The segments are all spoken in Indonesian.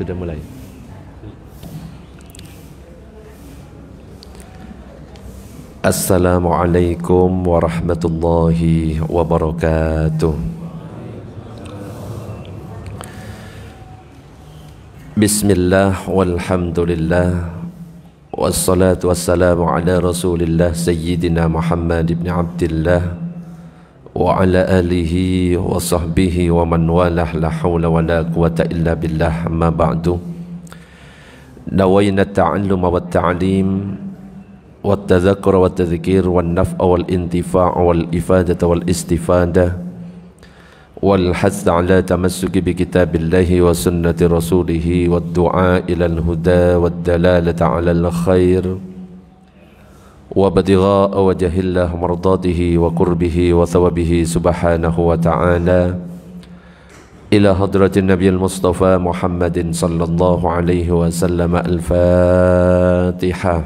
Sudah mulai. Assalamualaikum warahmatullahi wabarakatuh. Bismillah walhamdulillah wassalatu wassalamu ala rasulillah sayyidina Muhammad ibn Abdillah wa ala alihi wa sahbihi wa man walah, la hawla wa la quwata illa billah, amma ba'du. Nawayna ta'alluma wa ta'alim wa tadhakkura wa tadhkir wa naf'a wal intifa' wal ifadata wal istifada wal hath ala tamassuki bi kitabillahi wa sunnati rasulihi wa du'a ila al-huda wa dalalata ala al-khair wa badigha'a wajhillah mardatihi wa qurbihi wa thawabihi subhanahu wa ta'ala ila hadratin nabiyil mustafa Muhammadin sallallahu alaihi wasallam. Al-Fatihah.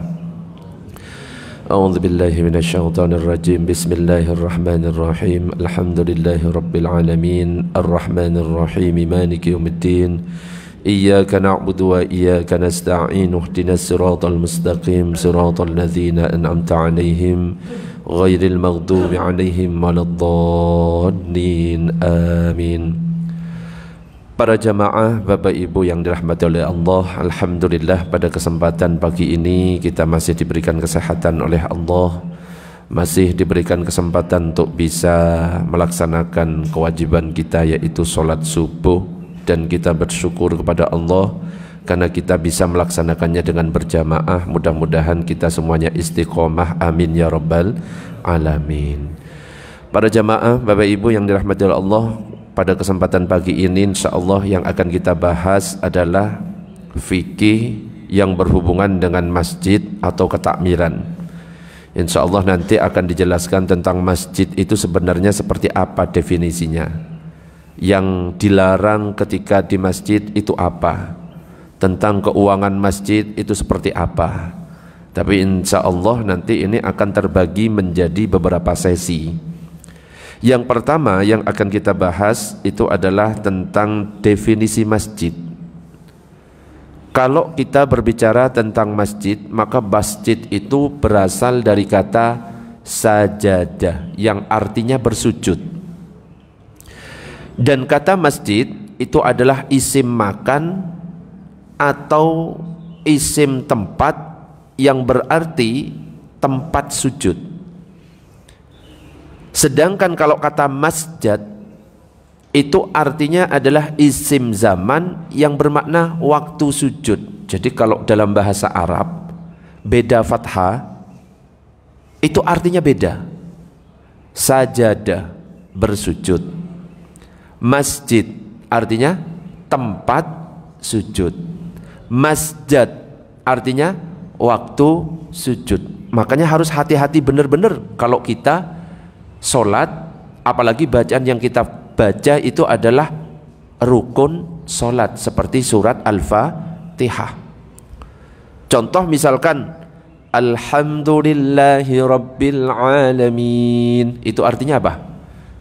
A'udzu billahi minasy syaithanir rajim. Bismillahirrahmanirrahim. Alhamdulillahi rabbil alamin. Arrahmanir rahim. Maliki yaumiddin. Iyyaka na'budu wa iyyaka nasta'in. Ihdinas siratal mustaqim. Siratal ladzina an'amta 'alaihim ghairil maghdubi 'alaihim waladdallin. Amin. Para jamaah, Bapak Ibu yang dirahmati oleh Allah, alhamdulillah pada kesempatan pagi ini kita masih diberikan kesehatan oleh Allah, masih diberikan kesempatan untuk bisa melaksanakan kewajiban kita, yaitu sholat subuh, dan kita bersyukur kepada Allah karena kita bisa melaksanakannya dengan berjamaah. Mudah-mudahan kita semuanya istiqomah, amin ya rabbal alamin. Para jamaah, Bapak Ibu yang dirahmati oleh Allah, pada kesempatan pagi ini insyaallah yang akan kita bahas adalah fikih yang berhubungan dengan masjid atau ketakmiran. Insyaallah nanti akan dijelaskan tentang masjid itu sebenarnya seperti apa definisinya, yang dilarang ketika di masjid itu apa, tentang keuangan masjid itu seperti apa. Tapi insyaallah nanti ini akan terbagi menjadi beberapa sesi. Yang pertama yang akan kita bahas itu adalah tentang definisi masjid. Kalau kita berbicara tentang masjid, maka masjid itu berasal dari kata sajadah yang artinya bersujud. Dan kata masjid itu adalah isim makan atau isim tempat yang berarti tempat sujud. Sedangkan kalau kata masjid itu artinya adalah isim zaman yang bermakna waktu sujud. Jadi kalau dalam bahasa Arab beda fathah itu artinya beda. Sajadah bersujud, masjid artinya tempat sujud, masjid artinya waktu sujud. Makanya harus hati-hati benar-benar kalau kita sholat, apalagi bacaan yang kita baca itu adalah rukun sholat seperti surat Al-Fatihah. Contoh misalkan Alhamdulillahi Rabbil Alamin, itu artinya apa?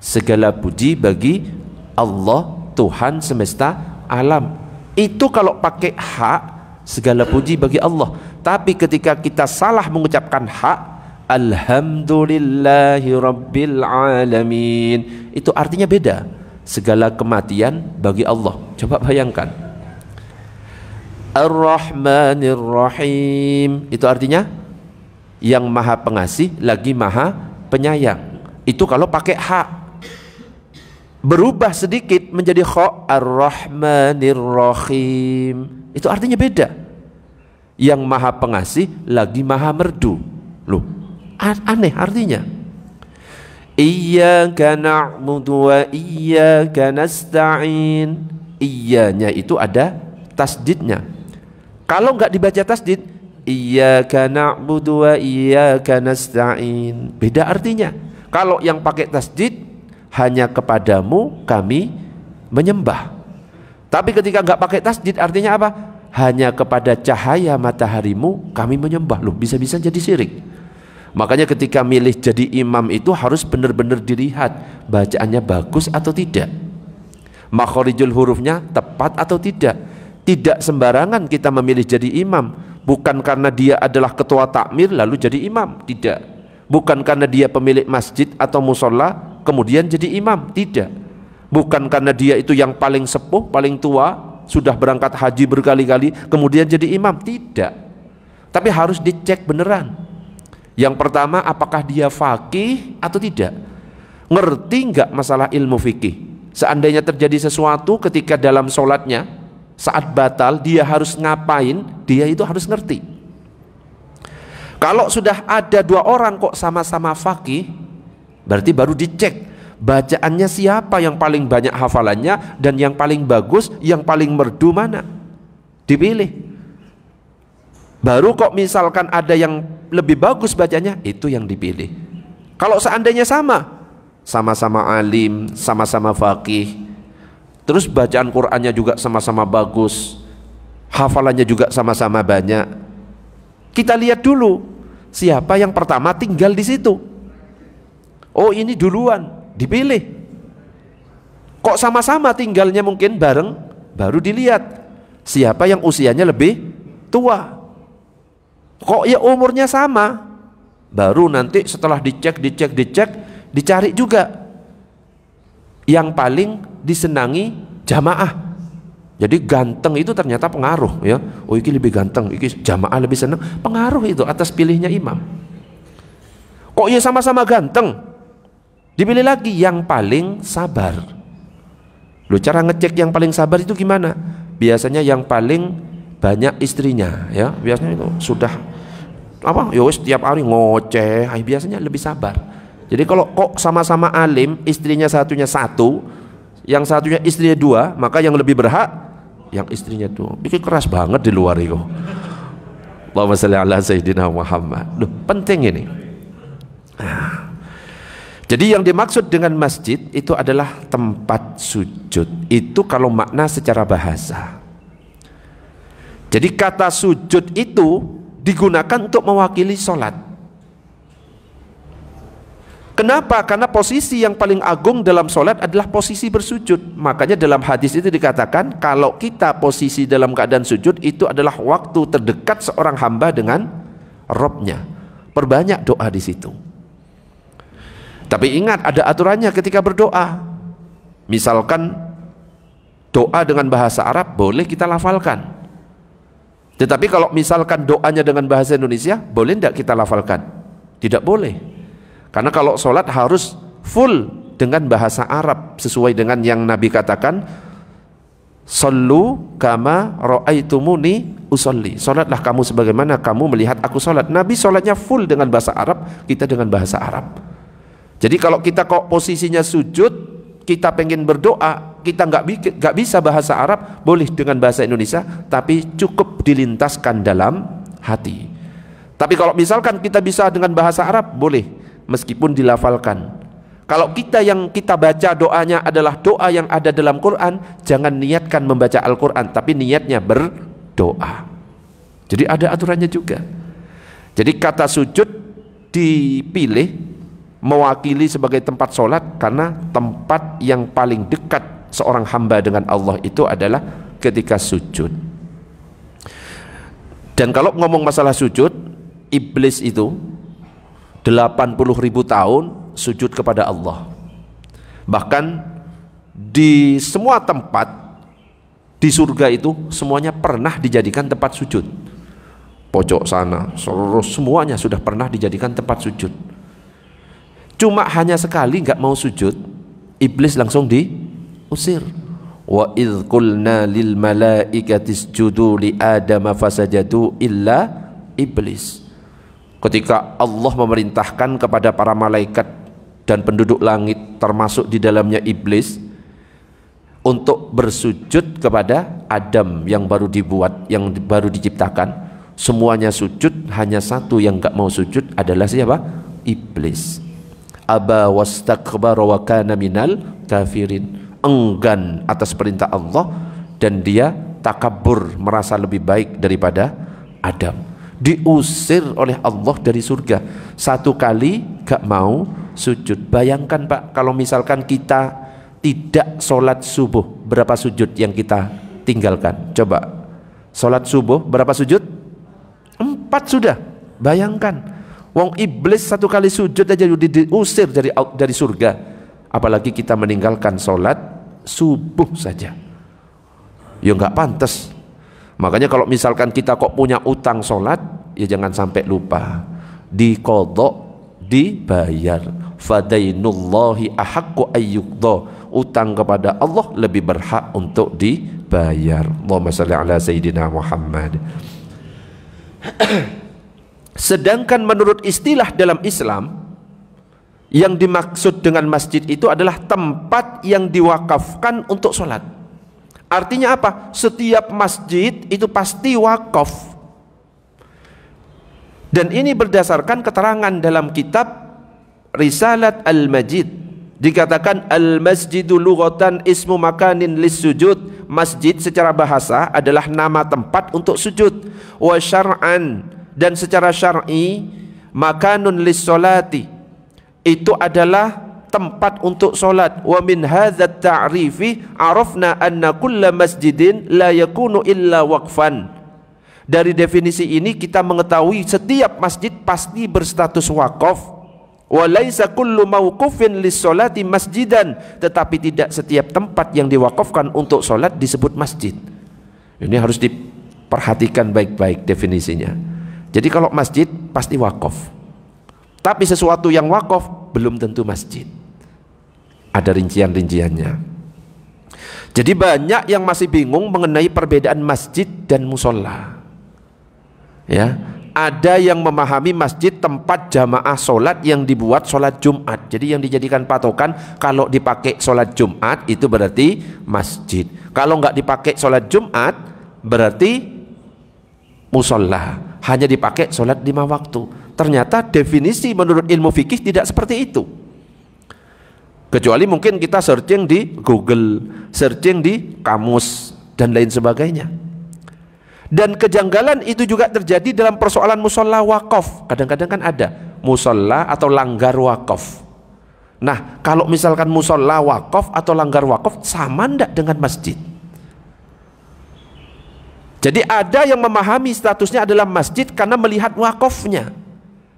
Segala puji bagi Allah, Tuhan semesta alam. Itu kalau pakai hak, segala puji bagi Allah. Tapi ketika kita salah mengucapkan hak, Alhamdulillahi Rabbil Alamin, itu artinya beda. Segala kematian bagi Allah. Coba bayangkan. Ar-Rahmanir Rahim, itu artinya yang maha pengasih lagi maha penyayang. Itu kalau pakai hak. Berubah sedikit menjadi kha, Ar-Rahmanir Rahim, itu artinya beda. Yang maha pengasih lagi maha merdu. Loh, aneh artinya. Iyyaka na'budu wa iyyaka nasta'in. Iyanya itu ada tasdidnya. Kalau enggak dibaca tasdid, iyyaka na'budu wa iyyaka nasta'in, beda artinya. Kalau yang pakai tasdid, hanya kepadamu kami menyembah. Tapi ketika enggak pakai tasdid artinya apa? Hanya kepada cahaya mataharimu kami menyembah. Loh, bisa-bisa jadi syirik. Makanya ketika milih jadi imam itu harus benar-benar dilihat bacaannya bagus atau tidak, makhorijul hurufnya tepat atau tidak, Tidak sembarangan kita memilih jadi imam. Bukan karena dia adalah ketua takmir lalu jadi imam, tidak. Bukan karena dia pemilik masjid atau musola kemudian jadi imam, tidak. Bukan karena dia itu yang paling sepuh, paling tua, sudah berangkat haji berkali-kali kemudian jadi imam, tidak. Tapi harus dicek beneran. Yang pertama, apakah dia faqih atau tidak, ngerti nggak masalah ilmu fikih. Seandainya terjadi sesuatu ketika dalam sholatnya saat batal, dia harus ngapain, dia itu harus ngerti. Kalau sudah ada dua orang kok sama-sama faqih, berarti baru dicek bacaannya siapa yang paling banyak hafalannya, dan yang paling bagus, yang paling merdu mana, dipilih. Baru kok misalkan ada yang lebih bagus bacanya, itu yang dipilih. Kalau seandainya sama-sama alim, sama-sama faqih, terus bacaan Qur'annya juga sama-sama bagus, hafalannya juga sama-sama banyak, kita lihat dulu siapa yang pertama tinggal di situ. Oh, ini duluan, dipilih. Kok sama-sama tinggalnya mungkin bareng, baru dilihat siapa yang usianya lebih tua. Kok ya umurnya sama, baru nanti setelah dicek, dicari juga yang paling disenangi jamaah. Jadi ganteng itu ternyata pengaruh ya. Oh, ini lebih ganteng, ini jamaah lebih senang, pengaruh itu atas pilihnya imam. Kok ya sama-sama ganteng, dipilih lagi yang paling sabar. Loh, cara ngecek yang paling sabar itu gimana? Biasanya yang paling banyak istrinya ya, biasanya itu sudah apa ya wis tiap hari ngoceh, biasanya lebih sabar. Jadi kalau kok sama-sama alim, istrinya satunya satu, yang satunya istrinya dua, maka yang lebih berhak yang istrinya dua. Ini keras banget di luar itu. Allahumma shalli ala sayyidina Muhammad. Loh, penting ini. Jadi yang dimaksud dengan masjid itu adalah tempat sujud. Itu kalau makna secara bahasa. Jadi kata sujud itu digunakan untuk mewakili sholat. Kenapa? Karena posisi yang paling agung dalam sholat adalah posisi bersujud. Makanya dalam hadis itu dikatakan kalau kita posisi dalam keadaan sujud itu adalah waktu terdekat seorang hamba dengan Robnya. Perbanyak doa di situ. Tapi ingat, ada aturannya ketika berdoa. Misalkan doa dengan bahasa Arab boleh kita lafalkan. Tetapi kalau misalkan doanya dengan bahasa Indonesia, boleh tidak kita lafalkan? Tidak boleh. Karena kalau sholat harus full dengan bahasa Arab, sesuai dengan yang Nabi katakan, Sallu kama ra'aitumuni usolli. Sholatlah kamu sebagaimana kamu melihat aku sholat. Nabi sholatnya full dengan bahasa Arab, kita dengan bahasa Arab. Jadi kalau kita kok posisinya sujud, kita pengen berdoa, kita nggak bisa bahasa Arab, boleh dengan bahasa Indonesia, tapi cukup dilintaskan dalam hati. Tapi kalau misalkan kita bisa dengan bahasa Arab, boleh, meskipun dilafalkan. Kalau kita yang kita baca doanya adalah doa yang ada dalam Quran, jangan niatkan membaca Al-Quran, tapi niatnya berdoa. Jadi ada aturannya juga. Jadi kata sujud dipilih mewakili sebagai tempat sholat karena tempat yang paling dekat seorang hamba dengan Allah itu adalah ketika sujud. Dan kalau ngomong masalah sujud, iblis itu 80.000 tahun sujud kepada Allah. Bahkan di semua tempat di surga itu semuanya pernah dijadikan tempat sujud. Pojok sana, semuanya sudah pernah dijadikan tempat sujud. Cuma hanya sekali nggak mau sujud, iblis langsung diusir. Wa idz qulna lil malaikati isjudu li adama fasajadu illa iblis. Ketika Allah memerintahkan kepada para malaikat dan penduduk langit termasuk di dalamnya iblis untuk bersujud kepada Adam yang baru dibuat, yang baru diciptakan, semuanya sujud, hanya satu yang nggak mau sujud adalah siapa? Iblis. Aba wastakbara wa kana minal kafirin, enggan atas perintah Allah dan dia takabur, merasa lebih baik daripada Adam. Diusir oleh Allah dari surga, satu kali gak mau sujud. Bayangkan Pak, kalau misalkan kita tidak sholat subuh, berapa sujud yang kita tinggalkan? Coba Sholat subuh berapa sujud? 4 sudah. Bayangkan, wong iblis 1 kali sujud aja diusir dari surga, apalagi kita meninggalkan sholat subuh saja. Ya nggak pantas. Makanya kalau misalkan kita kok punya utang sholat, ya jangan sampai lupa, diqadha, dibayar. Fadainullahi ahaqqu ayyuqdha. Utang kepada Allah lebih berhak untuk dibayar. Allahumma shalli ala sayyidina Muhammad. Sedangkan menurut istilah dalam Islam, yang dimaksud dengan masjid itu adalah tempat yang diwakafkan untuk sholat. Artinya apa? Setiap masjid itu pasti wakaf. Dan ini berdasarkan keterangan dalam kitab Risalat Al-Majid. Dikatakan al-masjidu lughatan ismu makanin lis-sujud. Masjid secara bahasa adalah nama tempat untuk sujud. Wa syar'an, dan secara syar'i makanun lis-solati, itu adalah tempat untuk solat. Wa min hadzat ta'rifi arafna anna kulla masjidin la yakunu illa waqfan. Dari definisi ini kita mengetahui setiap masjid pasti berstatus wakaf. Wa laisa kullu mauqufin lis-sholati masjidan, tetapi tidak setiap tempat yang diwakafkan untuk solat disebut masjid. Ini harus diperhatikan baik-baik definisinya. Jadi kalau masjid pasti wakaf, tapi sesuatu yang wakaf belum tentu masjid. Ada rincian-rinciannya. Jadi banyak yang masih bingung mengenai perbedaan masjid dan musola. Ya, ada yang memahami masjid tempat jamaah sholat yang dibuat sholat Jumat. Jadi yang dijadikan patokan, kalau dipakai sholat Jumat itu berarti masjid. Kalau nggak dipakai sholat Jumat berarti musola. Hanya dipakai sholat 5 waktu. Ternyata definisi menurut ilmu fikih tidak seperti itu. Kecuali mungkin kita searching di Google, searching di kamus dan lain sebagainya. Dan kejanggalan itu juga terjadi dalam persoalan musola wakaf. Kadang-kadang kan ada musola atau langgar wakaf. Nah, kalau misalkan musola wakaf atau langgar wakaf sama ndak dengan masjid? Jadi ada yang memahami statusnya adalah masjid karena melihat wakafnya.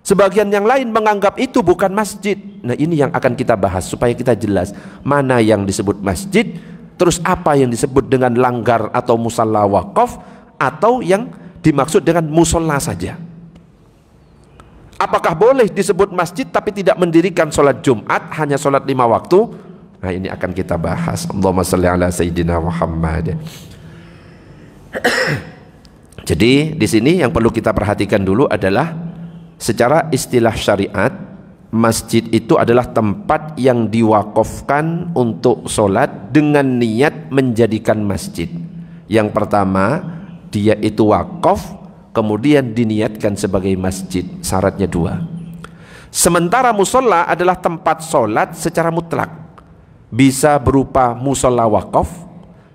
Sebagian yang lain menganggap itu bukan masjid. Nah, ini yang akan kita bahas supaya kita jelas mana yang disebut masjid, terus apa yang disebut dengan langgar atau musalla wakaf, atau yang dimaksud dengan musola saja. Apakah boleh disebut masjid tapi tidak mendirikan sholat Jumat, hanya sholat 5 waktu? Nah, ini akan kita bahas. Allahumma shalli ala sayyidina Muhammad. Jadi di sini yang perlu kita perhatikan dulu adalah secara istilah syariat, masjid itu adalah tempat yang diwakafkan untuk sholat dengan niat menjadikan masjid. Yang pertama, dia itu wakaf, kemudian diniatkan sebagai masjid. Syaratnya 2. Sementara musola adalah tempat sholat secara mutlak, bisa berupa musola wakaf.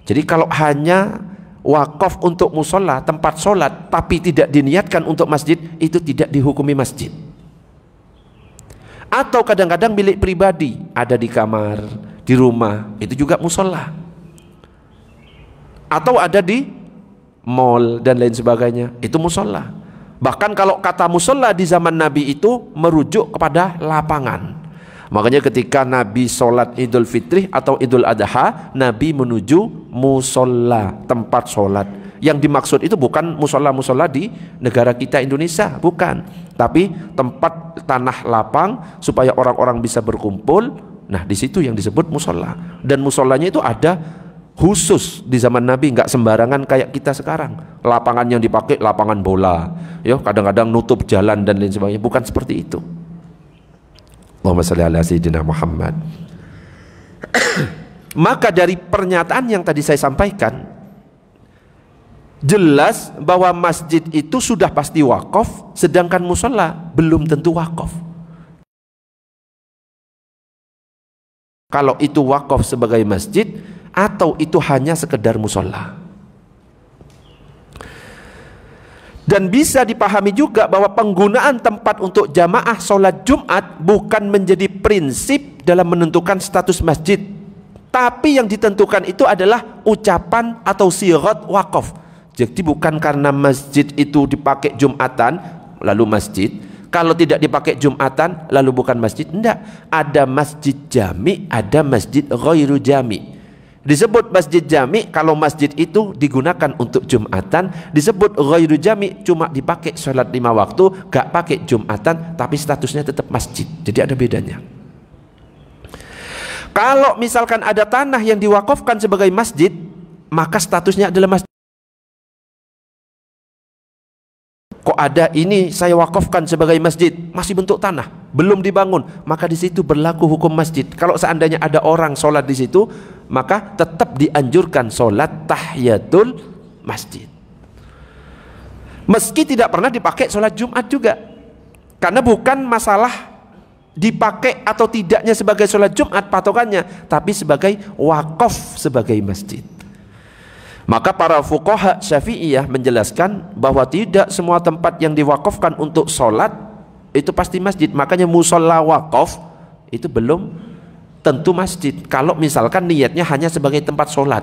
Jadi kalau hanya wakaf untuk musola, tempat sholat, tapi tidak diniatkan untuk masjid, itu tidak dihukumi masjid. Atau kadang-kadang milik pribadi, ada di kamar, di rumah, itu juga musola. Atau ada di mall dan lain sebagainya, itu musola. Bahkan kalau kata musola di zaman Nabi itu merujuk kepada lapangan. Makanya ketika Nabi sholat Idul Fitri atau Idul Adha, Nabi menuju musola, tempat sholat. Yang dimaksud itu bukan musola-musola di negara kita Indonesia, bukan, tapi tempat tanah lapang supaya orang-orang bisa berkumpul. Nah, di situ yang disebut musola. Dan musolanya itu ada khusus di zaman Nabi, nggak sembarangan kayak kita sekarang. Lapangan yang dipakai lapangan bola, ya kadang-kadang nutup jalan dan lain sebagainya. Bukan seperti itu. Allahumma shalli ala sayyidina Muhammad. Maka dari pernyataan yang tadi saya sampaikan, jelas bahwa masjid itu sudah pasti wakaf, sedangkan musola belum tentu wakaf. Kalau itu wakaf sebagai masjid, atau itu hanya sekedar musola. Dan bisa dipahami juga bahwa penggunaan tempat untuk jamaah sholat Jumat bukan menjadi prinsip dalam menentukan status masjid, tapi yang ditentukan itu adalah ucapan atau sirat wakaf. Jadi bukan karena masjid itu dipakai Jumatan lalu masjid, kalau tidak dipakai Jumatan lalu bukan masjid. Enggak, ada masjid jami, ada masjid ghairu jami. Disebut masjid jami kalau masjid itu digunakan untuk Jumatan, disebut ghairu jami cuma dipakai sholat 5 waktu, gak pakai Jumatan tapi statusnya tetap masjid. Jadi ada bedanya. Kalau misalkan ada tanah yang diwakafkan sebagai masjid, maka statusnya adalah masjid. Kok ada ini saya wakafkan sebagai masjid, masih bentuk tanah, belum dibangun, maka di situ berlaku hukum masjid. Kalau seandainya ada orang sholat di situ, maka tetap dianjurkan sholat tahiyatul masjid. Meski tidak pernah dipakai sholat Jumat juga, karena bukan masalah dipakai atau tidaknya sebagai sholat Jumat patokannya, tapi sebagai wakaf sebagai masjid. Maka para fuqaha Syafi'iyah menjelaskan bahwa tidak semua tempat yang diwakafkan untuk sholat itu pasti masjid. Makanya musola wakaf itu belum tentu masjid. Kalau misalkan niatnya hanya sebagai tempat sholat,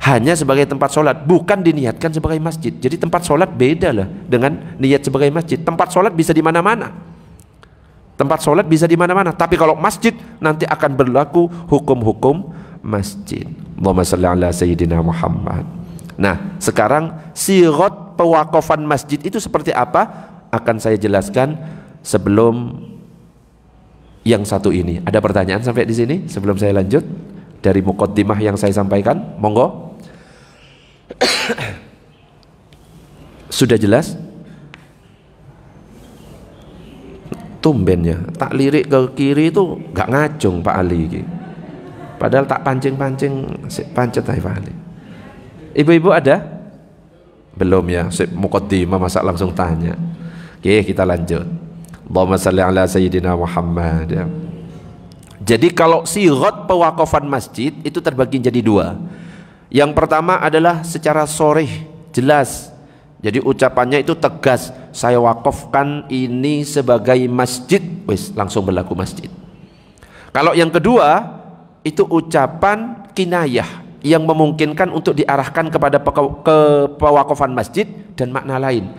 hanya sebagai tempat sholat, bukan diniatkan sebagai masjid. Jadi tempat sholat beda lah dengan niat sebagai masjid. Tempat sholat bisa di mana-mana. Tempat sholat bisa di mana-mana. Tapi kalau masjid nanti akan berlaku hukum-hukum masjid. Allahumma shalli ala sayyidina Muhammad. Nah, sekarang sirat pewakafan masjid itu seperti apa akan saya jelaskan sebelum yang satu ini. Ada pertanyaan sampai di sini sebelum saya lanjut dari muqaddimah yang saya sampaikan? Monggo. Sudah jelas? Tumbennya tak lirik ke kiri itu gak ngacung Pak Ali ini. Padahal tak pancing-pancing pancet aja Pak Ali. Ibu-ibu ada? Belum ya, muqaddimah masa langsung tanya. Oke, kita lanjut. Allahumma shalli ala sayyidina Muhammad ya. Jadi kalau sirat pewakafan masjid itu terbagi jadi 2. Yang pertama adalah secara sharih, jelas. Jadi ucapannya itu tegas, saya wakafkan ini sebagai masjid, wis langsung berlaku masjid. Kalau yang kedua itu ucapan kinayah yang memungkinkan untuk diarahkan kepada pewakafan masjid dan makna lain.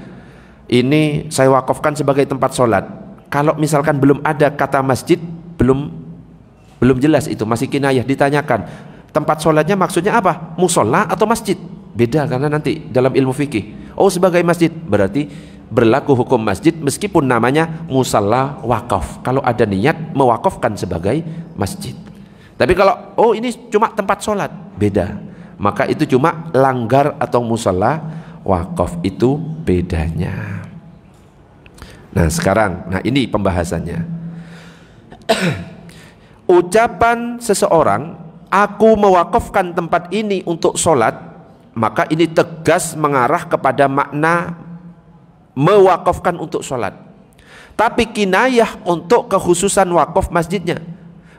Ini saya wakafkan sebagai tempat sholat. Kalau misalkan belum ada kata masjid, belum jelas itu, masih kinayah. Ditanyakan tempat sholatnya maksudnya apa? Musola atau masjid? Beda karena nanti dalam ilmu fikih. Oh, sebagai masjid berarti berlaku hukum masjid meskipun namanya musalla wakaf. Kalau ada niat mewakafkan sebagai masjid. Tapi kalau oh ini cuma tempat sholat, beda. Maka itu cuma langgar atau musalla wakaf, itu bedanya. Nah sekarang, nah ini pembahasannya. Ucapan seseorang, aku mewakafkan tempat ini untuk sholat, maka ini tegas mengarah kepada makna mewakafkan untuk sholat. Tapi kinayah untuk kekhususan wakaf masjidnya.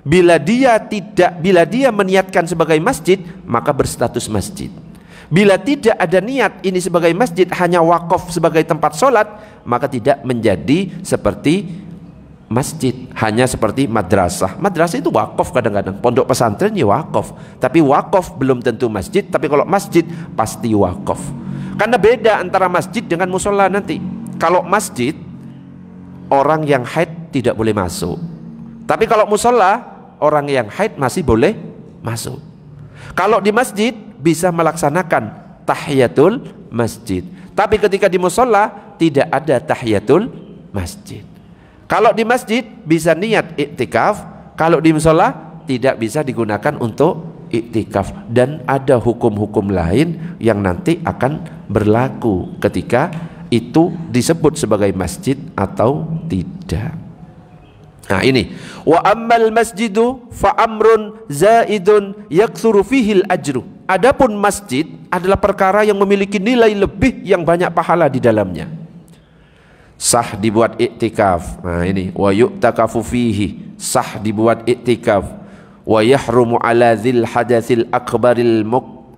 Bila dia meniatkan sebagai masjid, maka berstatus masjid. Bila tidak ada niat ini sebagai masjid, hanya wakaf sebagai tempat sholat, maka tidak menjadi seperti masjid, hanya seperti madrasah. Madrasah itu wakaf kadang-kadang, pondok pesantren ya wakaf, tapi wakaf belum tentu masjid. Tapi kalau masjid pasti wakaf. Karena beda antara masjid dengan musola nanti. Kalau masjid, orang yang haid tidak boleh masuk. Tapi kalau musola, orang yang haid masih boleh masuk. Kalau di masjid bisa melaksanakan tahiyatul masjid. Tapi ketika di musola tidak ada tahiyatul masjid. Kalau di masjid bisa niat iktikaf, kalau di musola tidak bisa digunakan untuk iktikaf. Dan ada hukum-hukum lain yang nanti akan berlaku ketika itu disebut sebagai masjid atau tidak. Nah ini, wa ammal masjidu fa amrun zaidun yaktsuru fihi al-ajru. Adapun masjid adalah perkara yang memiliki nilai lebih yang banyak pahala di dalamnya. Sah dibuat iktikaf. Nah ini, wa yu'takafu fihi, sah dibuat iktikaf. Wa yahrumu ala dzil hadatsil akbaril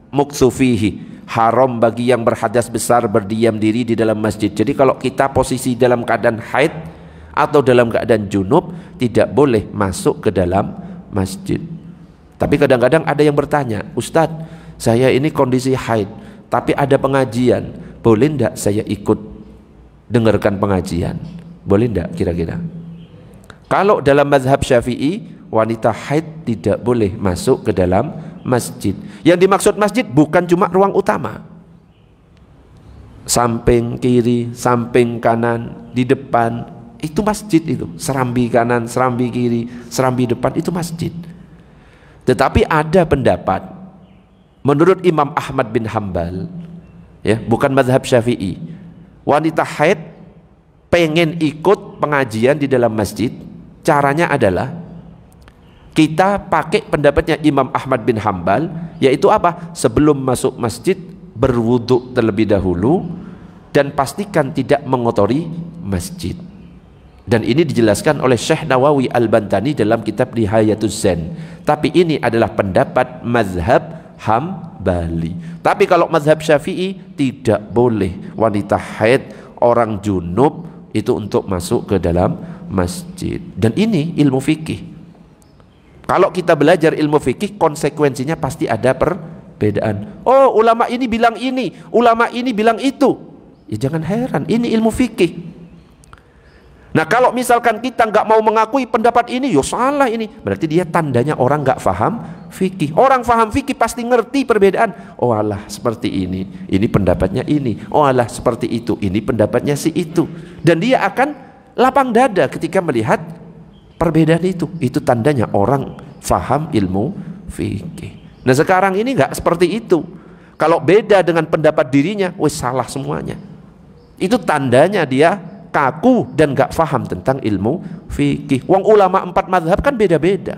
muktsu fihi. Haram bagi yang berhadas besar berdiam diri di dalam masjid. Jadi kalau kita posisi dalam keadaan haid atau dalam keadaan junub, tidak boleh masuk ke dalam masjid. Tapi kadang-kadang ada yang bertanya, Ustadz, saya ini kondisi haid, tapi ada pengajian, boleh ndak saya ikut dengarkan pengajian? Boleh ndak kira-kira? Kalau dalam mazhab Syafi'i, wanita haid tidak boleh masuk ke dalam masjid. Yang dimaksud masjid bukan cuma ruang utama, samping kiri, samping kanan, di depan, itu masjid. Itu serambi kanan, serambi kiri, serambi depan, itu masjid. Tetapi ada pendapat menurut Imam Ahmad bin Hambal, ya, bukan mazhab Syafi'i, wanita haid pengen ikut pengajian di dalam masjid, caranya adalah kita pakai pendapatnya Imam Ahmad bin Hambal, yaitu apa? Sebelum masuk masjid berwudu terlebih dahulu dan pastikan tidak mengotori masjid. Dan ini dijelaskan oleh Syekh Nawawi Al-Bantani dalam kitab Nihayatuz Zen. Tapi ini adalah pendapat mazhab Hambali. Tapi kalau mazhab Syafi'i, tidak boleh wanita haid, orang junub itu untuk masuk ke dalam masjid. Dan ini ilmu fikih. Kalau kita belajar ilmu fikih, konsekuensinya pasti ada perbedaan. Oh, ulama ini bilang ini, ulama ini bilang itu. Ya jangan heran, ini ilmu fikih. Nah, kalau misalkan kita nggak mau mengakui pendapat ini, yo salah ini, berarti dia tandanya orang nggak faham fikih. Orang faham fikih pasti ngerti perbedaan. Oh alah seperti ini pendapatnya ini. Oh alah seperti itu, ini pendapatnya si itu. Dan dia akan lapang dada ketika melihat perbedaan itu. Itu tandanya orang faham ilmu fikih. Nah sekarang ini nggak seperti itu. Kalau beda dengan pendapat dirinya, wes salah semuanya. Itu tandanya dia kaku dan gak faham tentang ilmu fikih. Wong ulama 4 mazhab kan beda-beda.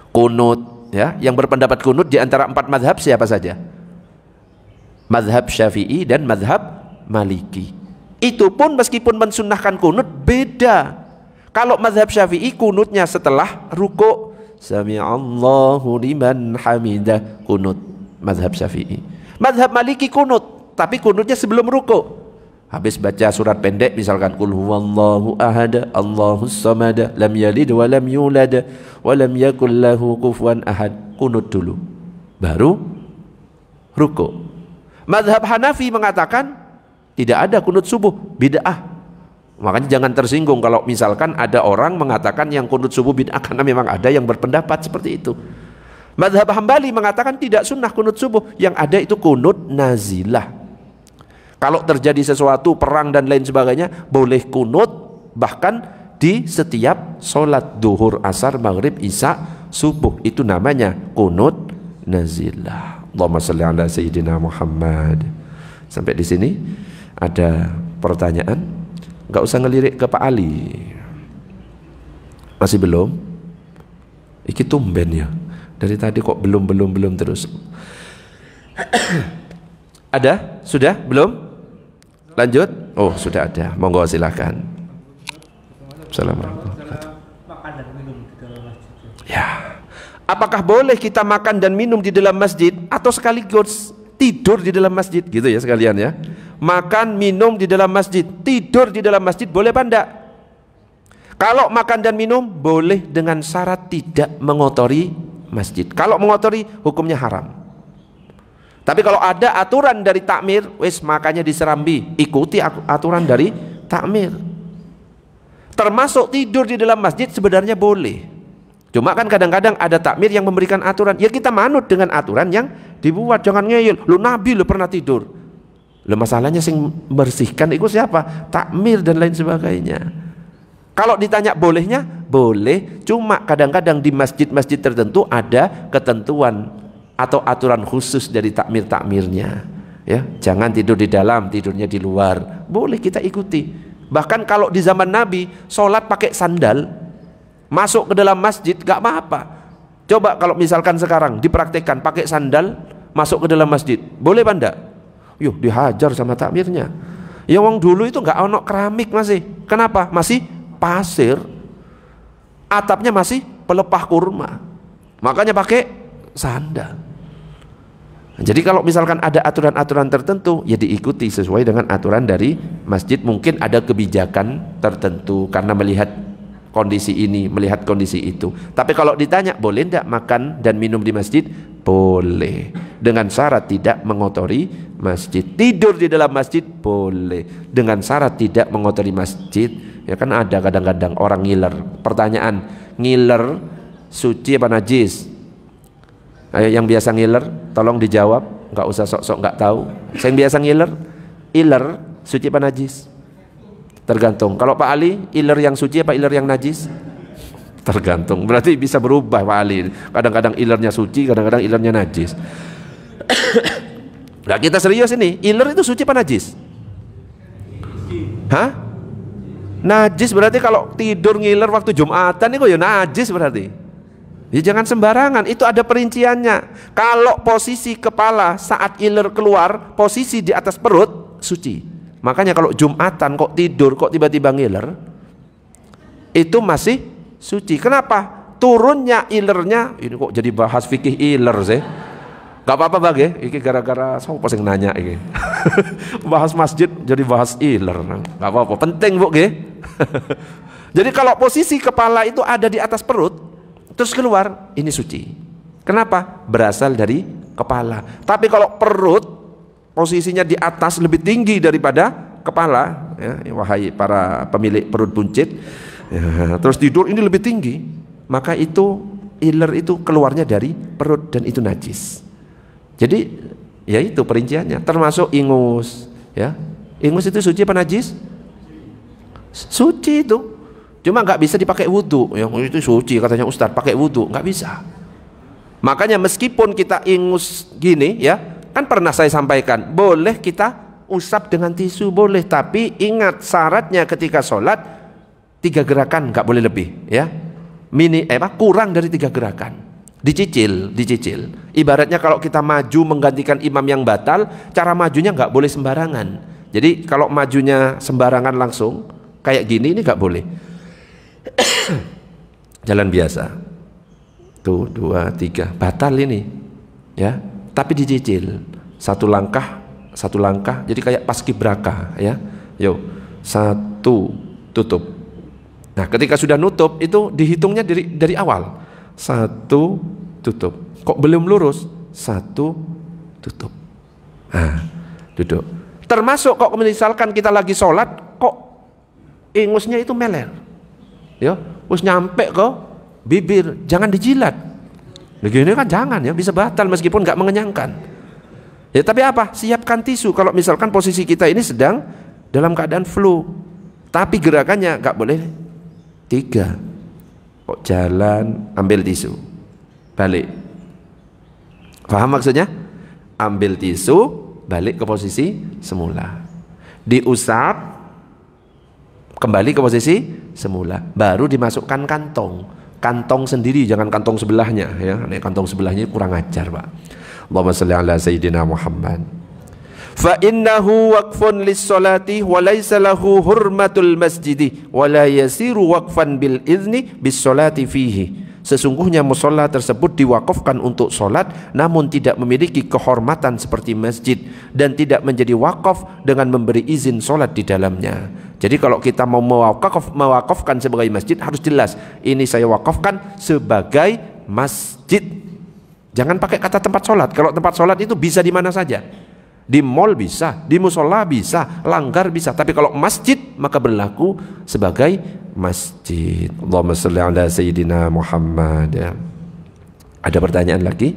Kunut, ya, yang berpendapat kunut di antara 4 mazhab siapa saja? Mazhab Syafi'i dan mazhab Maliki. Itu pun meskipun mensunnahkan kunut beda. Kalau mazhab Syafi'i kunutnya setelah ruku', sami'allahu liman hamidah, kunut mazhab Syafi'i. Mazhab Maliki kunut, tapi kunutnya sebelum ruku'. Habis baca surat pendek misalkan qul huwallahu ahad Allahus samad lam yalid wa lam yulad wa lam yakul lahu kufuwan ahad, kunut dulu baru ruku'. Mazhab Hanafi mengatakan tidak ada kunut subuh, bid'ah. Makanya jangan tersinggung kalau misalkan ada orang mengatakan yang kunut subuh bid'ah, karena memang ada yang berpendapat seperti itu. Mazhab Hambali mengatakan tidak sunnah kunut subuh, yang ada itu kunut nazilah. Kalau terjadi sesuatu, perang dan lain sebagainya, boleh kunut bahkan di setiap sholat duhur, asar, maghrib, isya, subuh. Itu namanya kunut nazilah. Allahumma sholli ala sayyidina Muhammad. Sampai di sini ada pertanyaan? Nggak usah ngelirik ke Pak Ali. Masih belum? Iki tumben ya. Dari tadi kok belum terus. Ada? Sudah? Belum? Lanjut? Oh sudah ada, monggo silakan. Assalamualaikum. Makan dan minum di dalam masjid. Ya, apakah boleh kita makan dan minum di dalam masjid atau sekaligus tidur di dalam masjid? Gitu ya sekalian ya. Makan, minum di dalam masjid, tidur di dalam masjid, boleh apa enggak? Kalau makan dan minum boleh dengan syarat tidak mengotori masjid. Kalau mengotori hukumnya haram. Tapi kalau ada aturan dari takmir, wes makanya diserambi, ikuti aturan dari takmir. Termasuk tidur di dalam masjid sebenarnya boleh. Cuma kan kadang-kadang ada takmir yang memberikan aturan, ya kita manut dengan aturan yang dibuat. Jangan ngeyel, lu Nabi lu pernah tidur. Lu masalahnya sing bersihkan itu siapa? Takmir dan lain sebagainya. Kalau ditanya bolehnya, boleh. Cuma kadang-kadang di masjid-masjid tertentu ada ketentuan atau aturan khusus dari takmir-takmirnya, ya, jangan tidur di dalam, tidurnya di luar. Boleh kita ikuti. Bahkan kalau di zaman Nabi sholat pakai sandal masuk ke dalam masjid gak apa-apa. Coba kalau misalkan sekarang dipraktekkan pakai sandal masuk ke dalam masjid, boleh apa enggak? Yuh, dihajar sama takmirnya. Ya wong dulu itu gak ono keramik masih. Kenapa? Masih pasir, atapnya masih pelepah kurma, makanya pakai sandal. Jadi kalau misalkan ada aturan-aturan tertentu, ya diikuti sesuai dengan aturan dari masjid. Mungkin ada kebijakan tertentu karena melihat kondisi ini, melihat kondisi itu. Tapi kalau ditanya boleh tidak makan dan minum di masjid, boleh. dengan syarat tidak mengotori masjid. Tidur di dalam masjid boleh dengan syarat tidak mengotori masjid. Ya kan ada kadang-kadang orang ngiler. Pertanyaan, ngiler suci apa najis? Ayo yang biasa ngiler tolong dijawab, nggak usah sok-sok nggak tahu. Saya yang biasa ngiler, iler suci apa najis? Tergantung. Kalau Pak Ali, iler yang suci apa iler yang najis? Tergantung. Berarti bisa berubah Pak Ali. Kadang-kadang ilernya suci, kadang-kadang ilernya najis. Nah kita serius ini, iler itu suci apa najis? Hah? Najis berarti kalau tidur ngiler waktu Jumatan itu ya najis berarti. Ya jangan sembarangan, itu ada perinciannya. Kalau posisi kepala saat iler keluar, posisi di atas perut, suci. Makanya kalau Jumatan kok tidur, kok tiba-tiba ngiler, itu masih suci. Kenapa? Turunnya ilernya, ini kok jadi bahas fikih iler sih. Gak apa-apa bagi, ini gara-gara saya sing nanya ini. Bahas masjid jadi bahas iler. Gak apa-apa, penting bu. Jadi kalau posisi kepala itu ada di atas perut, terus keluar, ini suci. Kenapa? Berasal dari kepala. Tapi kalau perut posisinya di atas lebih tinggi daripada kepala, ya, wahai para pemilik perut buncit, ya, terus tidur ini lebih tinggi, maka itu iler itu keluarnya dari perut dan itu najis. Jadi ya itu perinciannya. Termasuk ingus, ya. Ingus itu suci apa najis? Suci itu. Cuma nggak bisa dipakai wudhu. Yang itu suci katanya Ustadz, pakai wudhu nggak bisa. Makanya meskipun kita ingus gini, ya kan pernah saya sampaikan, boleh kita usap dengan tisu boleh, tapi ingat syaratnya ketika sholat 3 gerakan, nggak boleh lebih, ya. Kurang dari 3 gerakan. Dicicil. Ibaratnya kalau kita maju menggantikan imam yang batal, cara majunya nggak boleh sembarangan. Jadi kalau majunya sembarangan langsung kayak gini, ini nggak boleh. Jalan biasa. Tuh 2, 3 batal ini, ya. Tapi dicicil. Satu langkah. Jadi kayak paskibraka, ya. Yo, 1 tutup. Nah, ketika sudah nutup itu dihitungnya dari awal. 1 tutup. Kok belum lurus? 1 tutup. Nah, duduk. Termasuk kok misalkan kita lagi sholat, kok ingusnya itu meler, ya, terus nyampe ke bibir, jangan dijilat. Begini kan jangan, ya, bisa batal meskipun nggak mengenyangkan. Ya tapi apa? Siapkan tisu. Kalau misalkan posisi kita ini sedang dalam keadaan flu, tapi gerakannya nggak boleh 3. Kok jalan, ambil tisu, balik. Paham maksudnya? Ambil tisu, balik ke posisi semula. Diusap, kembali ke posisi semula. Baru dimasukkan kantong sendiri, jangan kantong sebelahnya, ya. Kantong sebelahnya kurang ajar, Pak. Allahumma shalli ala sayyidina Muhammad. Fa innahu waqfun lis-salati wa laysa lahu hurmatul masjidi wa la yasiru waqfan bil izni bis-salati fihi. Sesungguhnya musholla tersebut diwakafkan untuk solat, namun tidak memiliki kehormatan seperti masjid dan tidak menjadi wakaf dengan memberi izin solat di dalamnya. Jadi kalau kita mau mewakafkan sebagai masjid harus jelas, ini saya wakafkan sebagai masjid. Jangan pakai kata tempat solat. Kalau tempat solat itu bisa di mana saja. Di mall bisa, di musola bisa, langgar bisa. Tapi kalau masjid maka berlaku sebagai masjid. Allahumma shalli ala sayyidina Muhammad, ya. Ada pertanyaan lagi?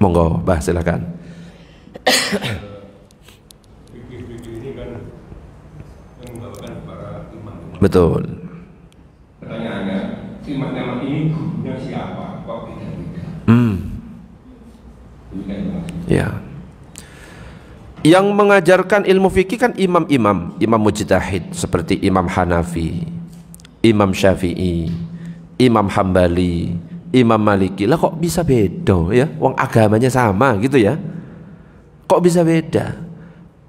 Monggo, Bah, silakan. Betul. Pertanyaannya, imam ini gurunya siapa? Kok beda-beda? Ya. Yang mengajarkan ilmu fikih kan imam mujtahid seperti Imam Hanafi, Imam Syafi'i, Imam Hambali, Imam Maliki. Lah kok bisa beda, ya? Wong agamanya sama gitu, ya. Kok bisa beda?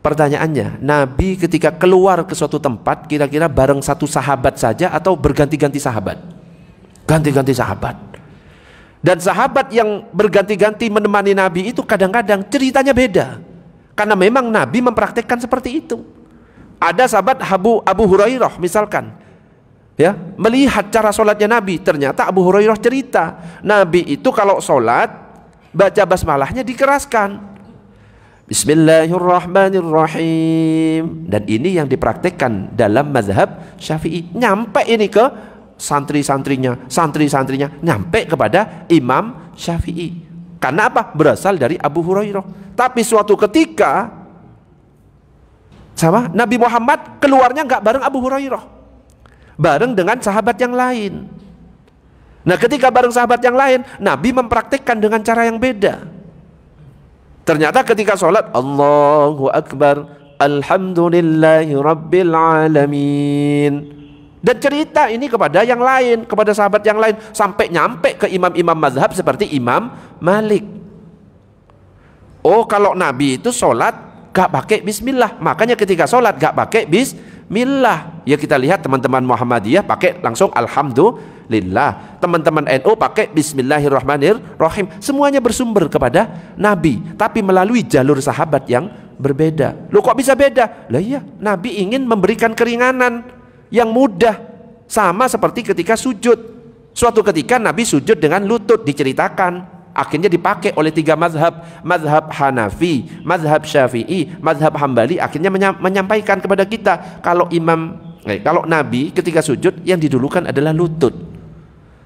Pertanyaannya, Nabi ketika keluar ke suatu tempat kira-kira bareng satu sahabat saja atau berganti-ganti sahabat? Ganti-ganti sahabat. Dan sahabat yang berganti-ganti menemani Nabi itu kadang-kadang ceritanya beda. Karena memang Nabi mempraktekkan seperti itu. Ada sahabat Abu Hurairah misalkan, ya, melihat cara sholatnya Nabi. Ternyata Abu Hurairah cerita, Nabi itu kalau sholat baca basmalahnya dikeraskan. Bismillahirrahmanirrahim. Dan ini yang dipraktekkan dalam mazhab Syafi'i. Nyampe ini ke santri-santrinya, nyampe kepada Imam Syafi'i. Karena apa? Berasal dari Abu Hurairah. Tapi suatu ketika sama Nabi Muhammad keluarnya nggak bareng Abu Hurairah, bareng dengan sahabat yang lain. Nah, ketika bareng sahabat yang lain, Nabi mempraktikkan dengan cara yang beda. Ternyata ketika sholat, Allahu Akbar, Alhamdulillahi Rabbil Alamin. Dan cerita ini kepada yang lain, kepada sahabat yang lain, sampai nyampe ke imam-imam mazhab seperti Imam Malik. Oh, kalau Nabi itu sholat gak pakai bismillah, makanya ketika sholat gak pakai bismillah. Ya, kita lihat teman-teman Muhammadiyah pakai langsung Alhamdulillah, teman-teman NU pakai Bismillahirrahmanirrahim. Semuanya bersumber kepada Nabi, tapi melalui jalur sahabat yang berbeda. Loh, kok bisa beda? Lah iya, Nabi ingin memberikan keringanan yang mudah, sama seperti ketika sujud. Suatu ketika Nabi sujud dengan lutut, diceritakan akhirnya dipakai oleh 3 mazhab, mazhab Hanafi, mazhab Syafi'i, mazhab Hambali, akhirnya menyampaikan kepada kita kalau Nabi ketika sujud yang didulukan adalah lutut.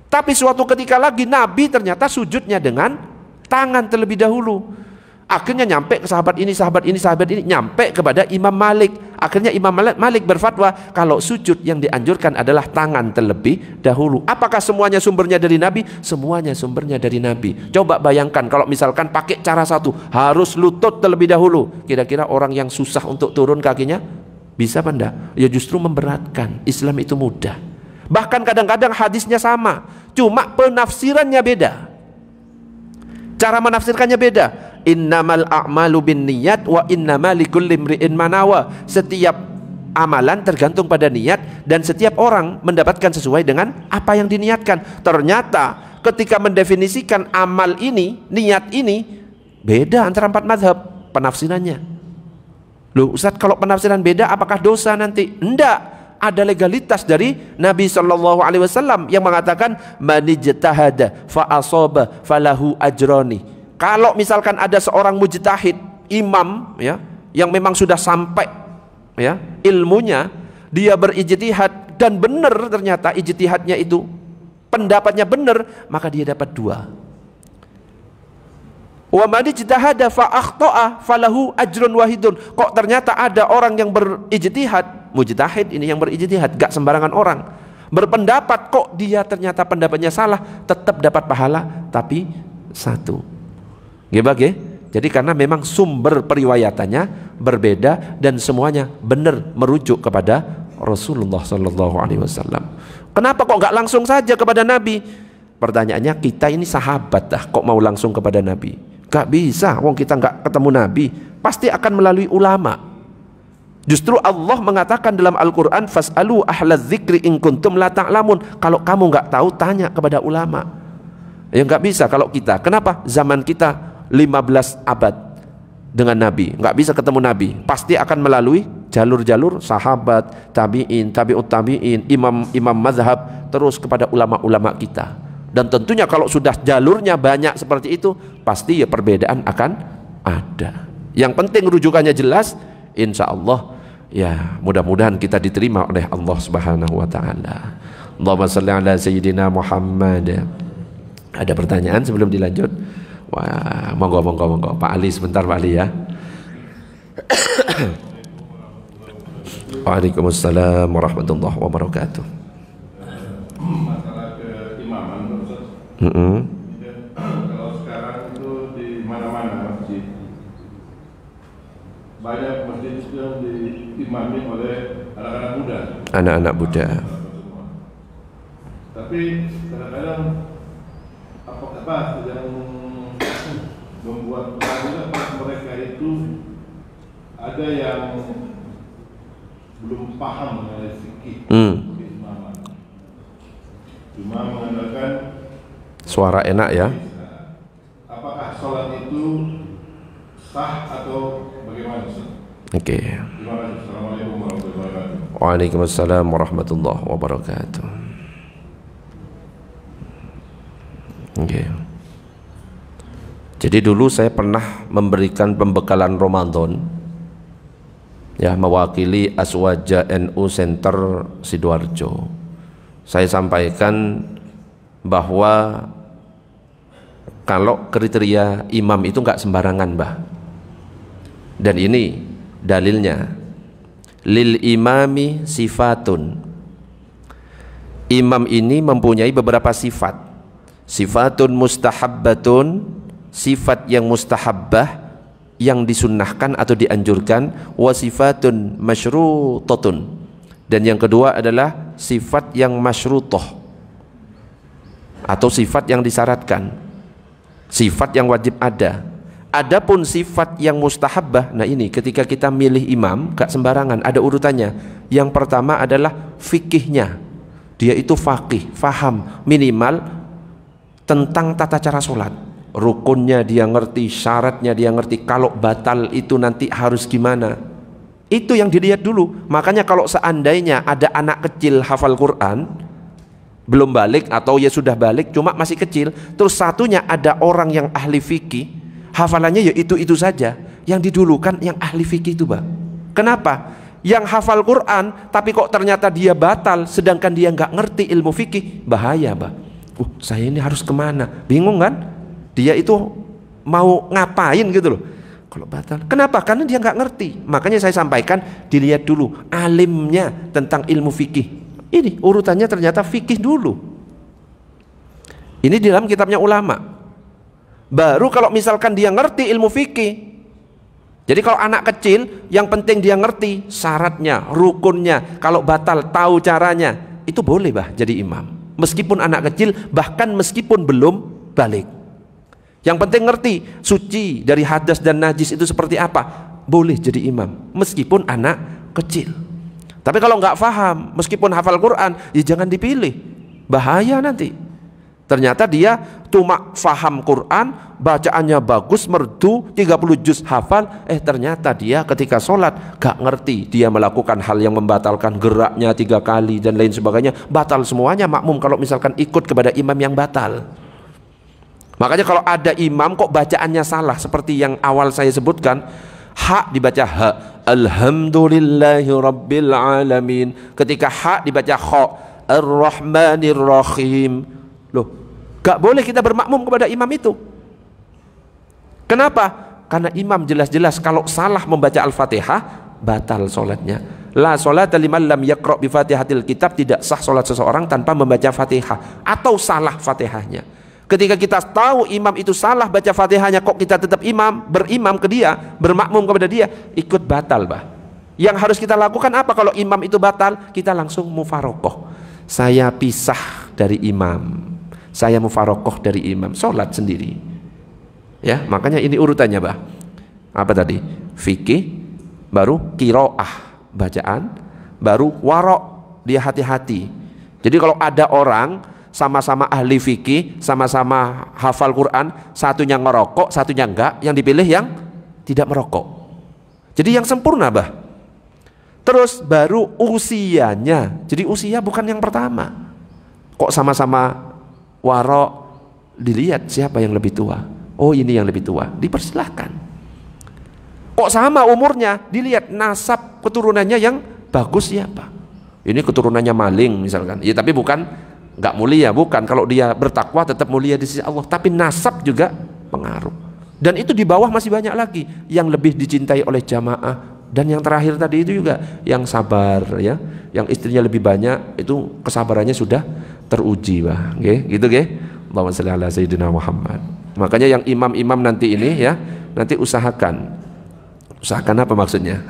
Tapi suatu ketika lagi Nabi ternyata sujudnya dengan tangan terlebih dahulu. Akhirnya nyampe ke sahabat ini, nyampe kepada Imam Malik. Akhirnya Imam Malik berfatwa kalau sujud yang dianjurkan adalah tangan terlebih dahulu. Apakah semuanya sumbernya dari Nabi? Semuanya sumbernya dari Nabi. Coba bayangkan kalau misalkan pakai cara satu, harus lutut terlebih dahulu. Kira-kira orang yang susah untuk turun kakinya bisa apa enggak? Ya justru memberatkan. Islam itu mudah. Bahkan kadang-kadang hadisnya sama, cuma penafsirannya beda. Cara menafsirkannya beda. Innamal a'malu binniyat wa innamal likulli imri'in ma nawa. Setiap amalan tergantung pada niat dan setiap orang mendapatkan sesuai dengan apa yang diniatkan. Ternyata ketika mendefinisikan amal ini, niat ini beda antara 4 mazhab penafsirannya. Loh Ustaz, kalau penafsiran beda apakah dosa nanti? Enggak. Ada legalitas dari Nabi SAW yang mengatakan manijtahada fa asaba falahu ajrani. Kalau misalkan ada seorang mujtahid, imam ya, yang memang sudah sampai ya ilmunya, dia berijtihad dan benar, ternyata ijtihadnya itu pendapatnya benar, maka dia dapat 2. Wa man ijtahada fa akhta'a falahu ajrun wahidun. Kok ternyata ada orang yang berijtihad, mujtahid ini yang berijtihad, gak sembarangan orang. Berpendapat kok dia ternyata pendapatnya salah, tetap dapat pahala tapi 1. Jadi karena memang sumber periwayatannya berbeda dan semuanya benar merujuk kepada Rasulullah SAW. Kenapa kok nggak langsung saja kepada Nabi? Pertanyaannya, kita ini sahabat dah, kok mau langsung kepada Nabi? Gak bisa, wong kita nggak ketemu Nabi, pasti akan melalui ulama. Justru Allah mengatakan dalam Al-Quran, fas'alu ahlaz zikri in kuntum la ta'lamun. Kalau kamu nggak tahu, tanya kepada ulama. Ya nggak bisa kalau kita. Kenapa? Zaman kita 15 abad dengan Nabi, nggak bisa ketemu Nabi, pasti akan melalui jalur-jalur sahabat, tabi'in, tabi'ut tabi'in, imam mazhab, terus kepada ulama-ulama kita. Dan tentunya kalau sudah jalurnya banyak seperti itu, pasti ya perbedaan akan ada. Yang penting rujukannya jelas, insya Allah ya mudah-mudahan kita diterima oleh Allah Subhanahu wa ta'ala. Allahumma salli ala sayyidina Muhammad. Ada pertanyaan sebelum dilanjut? Wah, monggo. Pak Ali sebentar, Pak Ali ya. Waalaikumsalam warahmatullahi wabarakatuh. Masalah keimaman, Ustaz. Kalau sekarang itu di mana-mana masjid, banyak masjid yang diimami oleh anak-anak muda. Anak-anak muda. Tapi kadang-kadang apa yang membuat mereka itu ada yang belum paham mengenai fikih keimaman. Cuma mengandalkan suara enak ya. Apakah sholat itu sah atau bagaimana? Oke. Terima kasih. Assalamualaikum warahmatullahi wabarakatuh. Waalaikumsalam warahmatullahi wabarakatuh. Oke. Jadi dulu saya pernah memberikan pembekalan Ramadan, ya, mewakili Aswaja NU Center Sidoarjo. Saya sampaikan bahwa kalau kriteria imam itu nggak sembarangan, Mbah. Dan ini dalilnya, lil imami sifatun. Imam ini mempunyai beberapa sifat. Sifatun mustahabbatun, sifat yang mustahabbah, yang disunnahkan atau dianjurkan, wa sifatun masyrutatun, dan yang kedua adalah sifat yang masyrutoh atau sifat yang disyaratkan, sifat yang wajib ada. Adapun sifat yang mustahabbah, nah ini ketika kita milih imam gak sembarangan, ada urutannya. Yang pertama adalah fikihnya, dia itu faqih, faham minimal tentang tata cara sholat, rukunnya dia ngerti, syaratnya dia ngerti, kalau batal itu nanti harus gimana, itu yang dilihat dulu. Makanya kalau seandainya ada anak kecil hafal Quran belum balik atau ya sudah balik cuma masih kecil, terus satunya ada orang yang ahli fikih, hafalannya ya itu saja, yang didulukan yang ahli fikih itu, Bang. Kenapa? Yang hafal Quran tapi kok ternyata dia batal sedangkan dia nggak ngerti ilmu fikih, bahaya, Bang. Saya ini harus kemana? Bingung kan? Dia itu mau ngapain gitu loh kalau batal. Kenapa? Karena dia nggak ngerti. Makanya saya sampaikan, dilihat dulu alimnya tentang ilmu fikih. Ini urutannya ternyata fikih dulu. Ini di dalam kitabnya ulama. Baru kalau misalkan dia ngerti ilmu fikih. Jadi kalau anak kecil yang penting dia ngerti syaratnya, rukunnya, kalau batal tahu caranya, itu boleh, Bah, jadi imam. Meskipun anak kecil, bahkan meskipun belum balik. Yang penting ngerti suci dari hadas dan najis itu seperti apa, boleh jadi imam meskipun anak kecil. Tapi kalau nggak paham, meskipun hafal Quran, ya jangan dipilih, bahaya nanti. Ternyata dia cuma paham Quran, bacaannya bagus, merdu, 30 juz hafal, ternyata dia ketika sholat gak ngerti, dia melakukan hal yang membatalkan geraknya 3 kali dan lain sebagainya, batal semuanya makmum kalau misalkan ikut kepada imam yang batal. Makanya kalau ada imam kok bacaannya salah, seperti yang awal saya sebutkan, ha dibaca ha, alhamdulillahi rabbil alamin, ketika ha dibaca kha, ar-rahmanir rahim. Loh, gak boleh kita bermakmum kepada imam itu. Kenapa? Karena imam jelas-jelas kalau salah membaca Al-Fatihah batal sholatnya. La sholata liman lam yaqra bi fatihatil kitab, tidak sah sholat seseorang tanpa membaca Fatihah atau salah Fatihahnya. Ketika kita tahu imam itu salah baca Fatihahnya, kok kita tetap berimam ke dia, bermakmum kepada dia, ikut batal, Bah. Yang harus kita lakukan apa kalau imam itu batal? Kita langsung mufarokoh. Saya pisah dari imam, saya mufarokoh dari imam, sholat sendiri. Ya, makanya ini urutannya, Bah. Apa tadi? Fikih, baru qiraah, bacaan, baru warok, dia hati-hati. Jadi kalau ada orang sama-sama ahli fikih, sama-sama hafal Quran, satunya ngerokok, satunya enggak, yang dipilih yang tidak merokok. Jadi yang sempurna, Bah. Terus baru usianya. Jadi usia bukan yang pertama. Kok sama-sama warok, dilihat siapa yang lebih tua. Oh, ini yang lebih tua, dipersilahkan. Kok sama umurnya, dilihat nasab keturunannya yang bagus siapa. Ini keturunannya maling misalkan, ya tapi bukan nggak mulia, bukan. Kalau dia bertakwa tetap mulia di sisi Allah, tapi nasab juga pengaruh. Dan itu di bawah masih banyak lagi yang lebih dicintai oleh jamaah. Dan yang terakhir tadi itu juga yang sabar, ya, yang istrinya lebih banyak, itu kesabarannya sudah teruji, Bah. Gitu, Allahumma shalli ala sayyidina Muhammad. Makanya yang imam-imam nanti ini, ya, nanti usahakan apa maksudnya?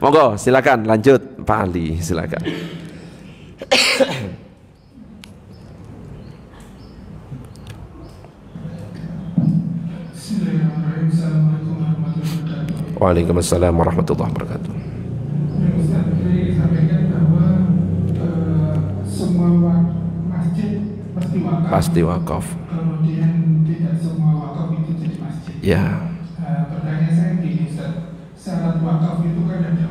Monggo silakan lanjut, Pak Ali, silakan. Waalaikumsalam warahmatullahi wabarakatuh. Saya sampaikan bahwa semua masjid pasti wakaf. Kemudian tidak semua wakaf itu jadi masjid. Ya. Pertanyaan saya gini, Ustaz. Syarat wakaf itu kan ada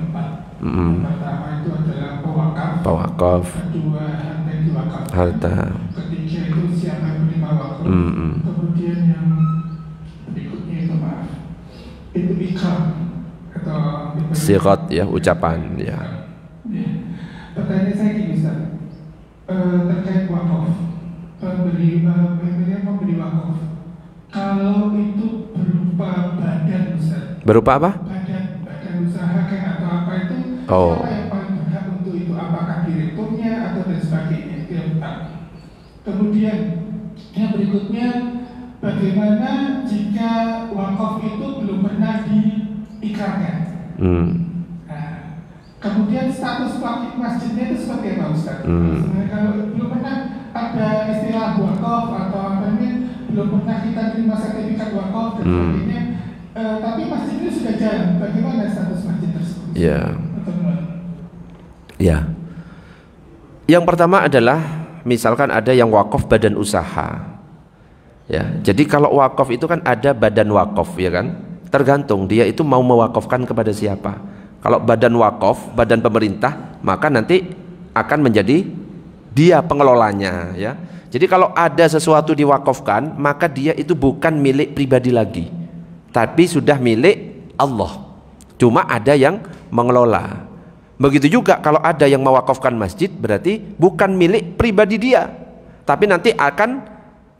4. Pertama itu adalah pewakaf. Kedua, harta yang diwakafkan. Harta. Ketiga itu siapa yang menerima wakaf. Kemudian yang Sigot ya, ucapan ya. Pertanyaan saya gini Ustaz, terkait wakaf, memberi wakaf, kalau itu berupa badan Ustaz, berupa apa? Badan usaha kayak atau apa itu, Oh. siapa yang paling berhak untuk itu? Apakah direkturnya atau dan sebagainya? Itu yang pertama. Kemudian yang berikutnya, bagaimana jika wakaf itu belum pernah diikrarkan? Nah, kemudian status wakil masjidnya itu seperti apa Ustaz? Kalau belum pernah ada istilah wakaf atau apa ini, belum pernah kita terima sertifikat wakaf dan sebagainya, tapi masjid itu sudah jalan. Bagaimana status masjid tersebut? Ya. Ya. Yang pertama adalah misalkan ada yang wakaf badan usaha. Ya, jadi kalau wakaf itu kan ada badan wakaf, ya kan? Tergantung dia itu mau mewakafkan kepada siapa. Kalau badan wakaf, badan pemerintah, maka nanti akan menjadi dia pengelolanya, ya. Jadi kalau ada sesuatu diwakafkan, maka dia itu bukan milik pribadi lagi, tapi sudah milik Allah. Cuma ada yang mengelola. Begitu juga kalau ada yang mewakafkan masjid, berarti bukan milik pribadi dia, tapi nanti akan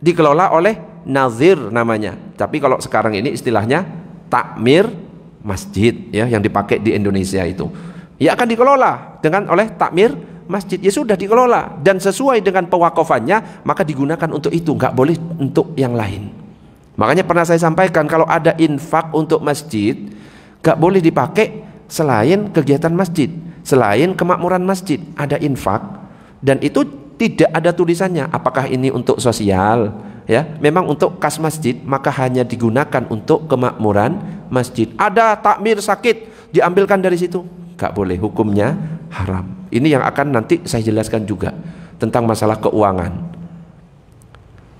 dikelola oleh nazir namanya. Tapi kalau sekarang ini istilahnya takmir masjid, ya, yang dipakai di Indonesia itu, ya akan dikelola dengan oleh takmir masjid. Ya sudah dikelola dan sesuai dengan pewakafannya, maka digunakan untuk itu, nggak boleh untuk yang lain. Makanya pernah saya sampaikan, kalau ada infak untuk masjid, nggak boleh dipakai selain kegiatan masjid, selain kemakmuran masjid. Ada infak dan itu tidak ada tulisannya apakah ini untuk sosial, ya, memang untuk kas masjid, maka hanya digunakan untuk kemakmuran masjid. Ada takmir sakit, diambilkan dari situ, gak boleh, hukumnya haram. Ini yang akan nanti saya jelaskan juga tentang masalah keuangan.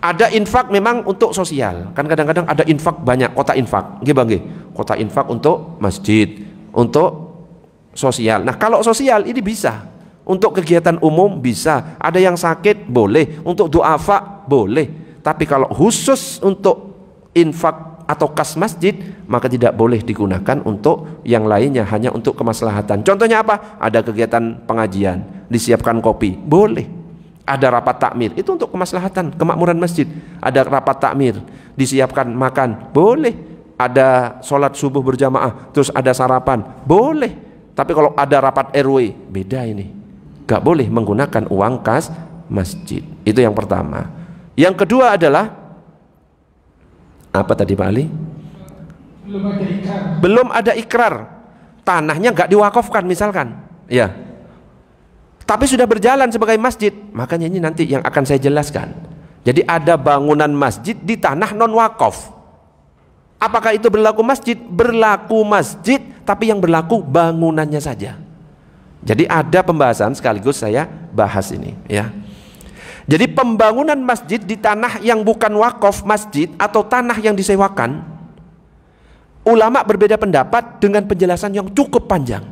Ada infak memang untuk sosial, kan kadang-kadang ada infak banyak, kota infak, kota infak untuk masjid, untuk sosial. Nah kalau sosial ini bisa, untuk kegiatan umum bisa, ada yang sakit boleh, untuk duafa boleh. Tapi kalau khusus untuk infak atau kas masjid, maka tidak boleh digunakan untuk yang lainnya, hanya untuk kemaslahatan. Contohnya apa? Ada kegiatan pengajian, disiapkan kopi, boleh. Ada rapat takmir, itu untuk kemaslahatan, kemakmuran masjid. Ada rapat takmir, disiapkan makan, boleh. Ada sholat subuh berjamaah, terus ada sarapan, boleh. Tapi kalau ada rapat RW, beda ini. Gak boleh menggunakan uang kas masjid. Itu yang pertama. Yang kedua adalah apa tadi Pak Ali? Belum ada ikrar. Tanahnya gak diwakafkan misalkan, ya, tapi sudah berjalan sebagai masjid. Makanya ini nanti yang akan saya jelaskan. Jadi ada bangunan masjid di tanah non wakaf. Apakah itu berlaku masjid? Berlaku masjid, tapi yang berlaku bangunannya saja. Jadi ada pembahasan, sekaligus saya bahas ini, ya. Jadi pembangunan masjid di tanah yang bukan wakaf masjid atau tanah yang disewakan, ulama berbeda pendapat dengan penjelasan yang cukup panjang.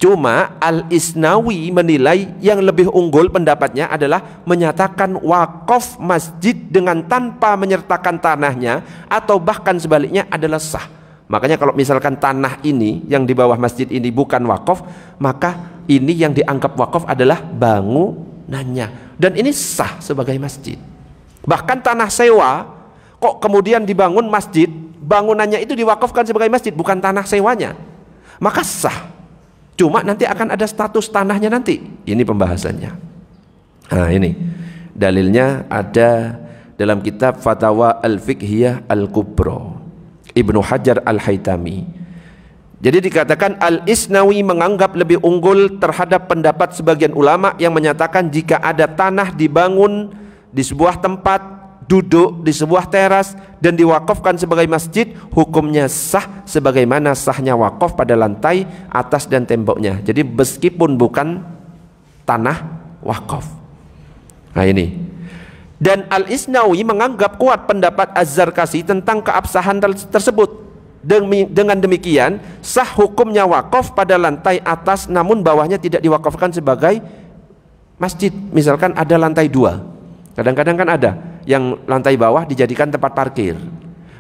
Cuma Al-Isnawi menilai yang lebih unggul pendapatnya adalah menyatakan wakaf masjid dengan tanpa menyertakan tanahnya, atau bahkan sebaliknya adalah sah. Makanya kalau misalkan tanah ini yang di bawah masjid ini bukan wakaf, maka ini yang dianggap wakaf adalah bangunannya, dan ini sah sebagai masjid. Bahkan tanah sewa kok kemudian dibangun masjid, bangunannya itu diwakafkan sebagai masjid, bukan tanah sewanya, maka sah. Cuma nanti akan ada status tanahnya nanti. Ini pembahasannya. Nah ini dalilnya ada dalam kitab Fatawa Al-Fiqhiyah Al-Kubra Ibnu Hajar Al-Haytami. Jadi dikatakan Al-Isnawi menganggap lebih unggul terhadap pendapat sebagian ulama yang menyatakan jika ada tanah dibangun di sebuah tempat, duduk di sebuah teras dan diwakafkan sebagai masjid, hukumnya sah sebagaimana sahnya wakaf pada lantai atas dan temboknya. Jadi meskipun bukan tanah wakaf. Nah ini. Dan Al-Isnawi menganggap kuat pendapat Az-Zarkasi tentang keabsahan tersebut. Dengan demikian sah hukumnya wakaf pada lantai atas, namun bawahnya tidak diwakafkan sebagai masjid. Misalkan ada lantai 2, kadang-kadang kan ada yang lantai bawah dijadikan tempat parkir,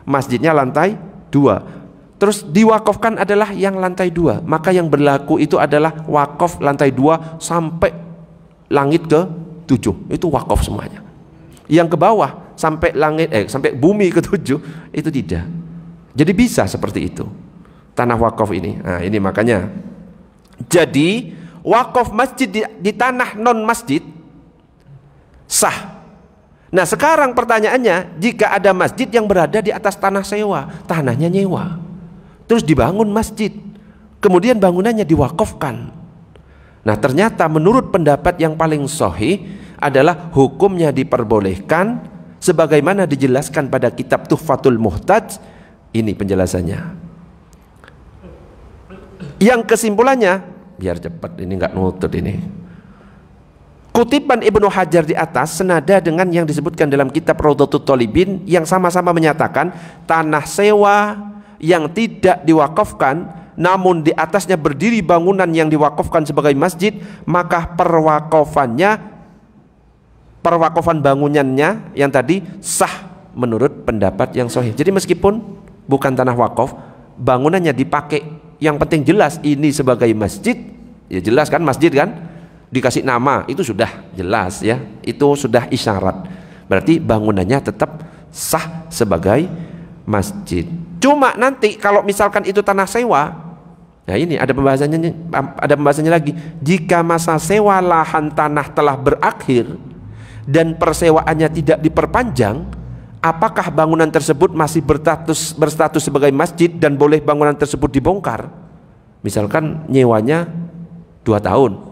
masjidnya lantai 2. Terus diwakafkan adalah yang lantai 2, maka yang berlaku itu adalah wakaf lantai 2 sampai langit ke 7, itu wakaf semuanya. Yang ke bawah sampai sampai bumi ke 7 itu tidak. Jadi bisa seperti itu tanah wakaf ini. Nah ini makanya, jadi wakaf masjid di tanah non masjid sah. Nah sekarang pertanyaannya, jika ada masjid yang berada di atas tanah sewa, tanahnya nyewa, terus dibangun masjid, kemudian bangunannya diwakafkan. Nah ternyata menurut pendapat yang paling sahih adalah hukumnya diperbolehkan sebagaimana dijelaskan pada kitab Tuhfatul Muhtaj. Ini penjelasannya. Yang kesimpulannya, biar cepat ini nggak nutut ini. Kutipan Ibnu Hajar di atas senada dengan yang disebutkan dalam kitab Raudhatul Thalibin yang sama-sama menyatakan tanah sewa yang tidak diwakafkan namun di atasnya berdiri bangunan yang diwakafkan sebagai masjid, maka perwakafan bangunannya yang tadi sah menurut pendapat yang sahih. Jadi meskipun bukan tanah wakaf, bangunannya dipakai, yang penting jelas ini sebagai masjid, ya jelas kan masjid kan, dikasih nama itu sudah jelas ya, itu sudah isyarat, berarti bangunannya tetap sah sebagai masjid. Cuma nanti kalau misalkan itu tanah sewa, nah ini ada pembahasannya lagi. Jika masa sewa lahan tanah telah berakhir dan persewaannya tidak diperpanjang, apakah bangunan tersebut masih berstatus sebagai masjid dan boleh bangunan tersebut dibongkar? Misalkan nyewanya 2 tahun,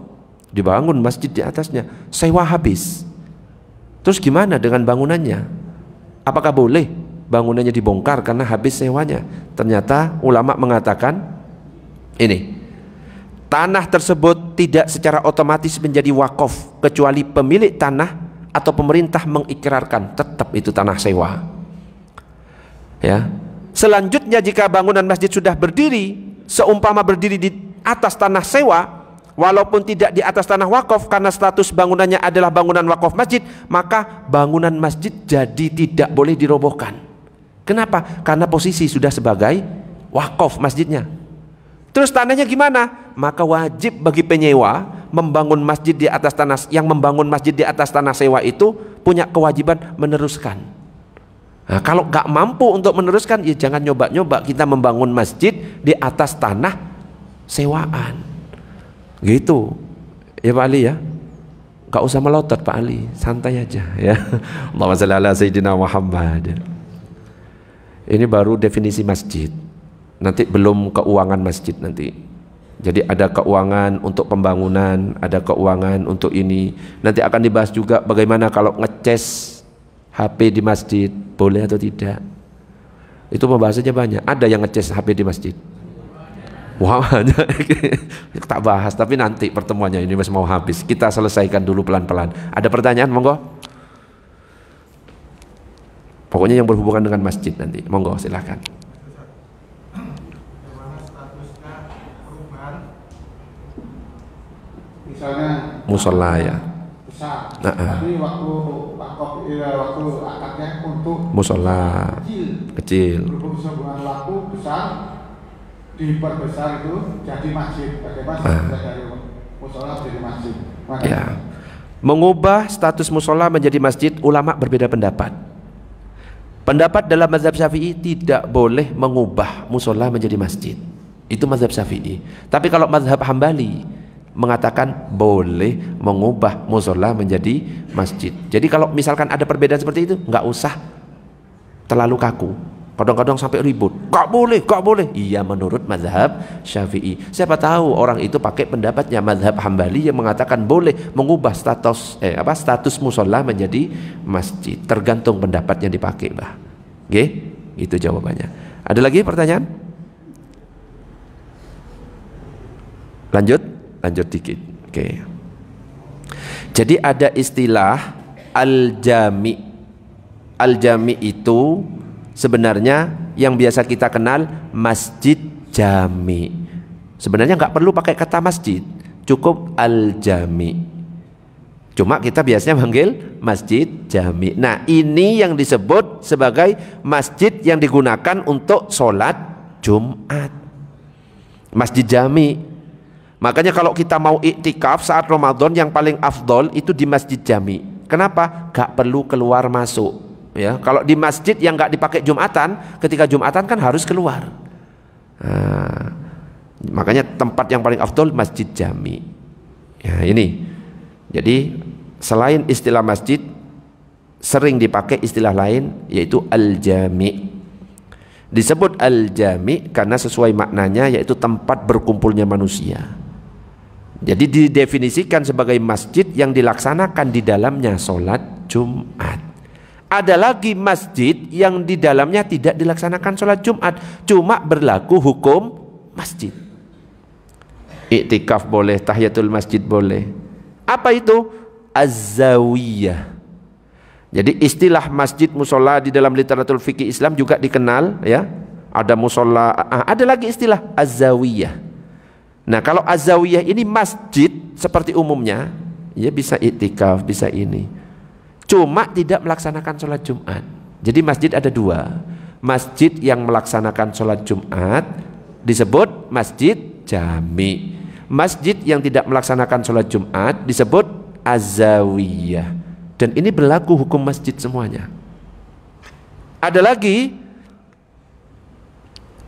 dibangun masjid di atasnya, sewa habis. Terus gimana dengan bangunannya? Apakah boleh bangunannya dibongkar karena habis sewanya? Ternyata ulama mengatakan ini, tanah tersebut tidak secara otomatis menjadi wakaf kecuali pemilik tanah atau pemerintah mengikrarkan, tetap itu tanah sewa. Ya. Selanjutnya jika bangunan masjid sudah berdiri, seumpama berdiri di atas tanah sewa, walaupun tidak di atas tanah wakaf karena status bangunannya adalah bangunan wakaf masjid, maka bangunan masjid jadi tidak boleh dirobohkan. Kenapa? Karena posisi sudah sebagai wakaf masjidnya. Terus tanahnya gimana? Maka wajib bagi penyewa membangun masjid di atas tanah, yang membangun masjid di atas tanah sewa itu punya kewajiban meneruskan. Nah, kalau gak mampu untuk meneruskan, ya jangan nyoba-nyoba kita membangun masjid di atas tanah sewaan. Gitu ya Pak Ali ya, gak usah melotot Pak Ali, santai aja ya. Allahumma shalli ala sayyidina Muhammad. Ini baru definisi masjid, nanti belum keuangan masjid nanti. Jadi ada keuangan untuk pembangunan, ada keuangan untuk ini. Nanti akan dibahas juga bagaimana kalau ngecas HP di masjid, boleh atau tidak. Itu pembahasannya banyak. Ada yang ngecas HP di masjid. Wah, tak bahas, tapi nanti pertemuannya ini masih mau habis. Kita selesaikan dulu pelan-pelan. Ada pertanyaan, monggo? Pokoknya yang berhubungan dengan masjid nanti, monggo silakan. Misalnya musola ya, besar, tapi waktu akadnya untuk musola kecil. Berhubung sebuah waktu besar diperbesar itu jadi masjid. Bagaimana dari musola menjadi masjid? Ya. Mengubah status musola menjadi masjid, ulama berbeda pendapat. Pendapat dalam mazhab Syafi'i tidak boleh mengubah musola menjadi masjid. Itu mazhab Syafi'i. Tapi kalau mazhab Hambali mengatakan boleh mengubah musola menjadi masjid. Jadi kalau misalkan ada perbedaan seperti itu, nggak usah terlalu kaku. Kadang-kadang sampai ribut, gak boleh. Iya menurut mazhab Syafi'i. Siapa tahu orang itu pakai pendapatnya mazhab Hambali yang mengatakan boleh mengubah status musola menjadi masjid. Tergantung pendapat yang dipakai, bah. Oke, itu jawabannya. Ada lagi pertanyaan? Lanjut dikit. Oke. Jadi ada istilah al-jami. Al-jami itu sebenarnya yang biasa kita kenal masjid jami. Sebenarnya nggak perlu pakai kata masjid, cukup al-jami. Cuma kita biasanya panggil masjid jami. Nah ini yang disebut sebagai masjid yang digunakan untuk sholat Jumat. Masjid jami. Makanya kalau kita mau iktikaf saat Ramadan yang paling afdol itu di masjid jami. Kenapa? Gak perlu keluar masuk. Ya, kalau di masjid yang gak dipakai Jumatan, ketika Jumatan kan harus keluar. Nah, makanya tempat yang paling afdol masjid jami. Ya, ini. Jadi selain istilah masjid, sering dipakai istilah lain yaitu al-jami. Disebut al-jami karena sesuai maknanya yaitu tempat berkumpulnya manusia. Jadi didefinisikan sebagai masjid yang dilaksanakan di dalamnya sholat Jumat. Ada lagi masjid yang di dalamnya tidak dilaksanakan sholat Jumat, cuma berlaku hukum masjid. Iktikaf boleh, tahiyatul masjid boleh. Apa itu? Az-zawiyah. Jadi istilah masjid musola di dalam literatur fikih Islam juga dikenal, ya. Ada musola, ada lagi istilah az-zawiyah. Nah, kalau az-zawiyah ini masjid seperti umumnya, ya bisa iktikaf, bisa ini. Cuma tidak melaksanakan sholat Jumat. Jadi masjid ada dua. Masjid yang melaksanakan sholat Jumat disebut masjid jami. Masjid yang tidak melaksanakan sholat Jumat disebut az-zawiyah. Dan ini berlaku hukum masjid semuanya. Ada lagi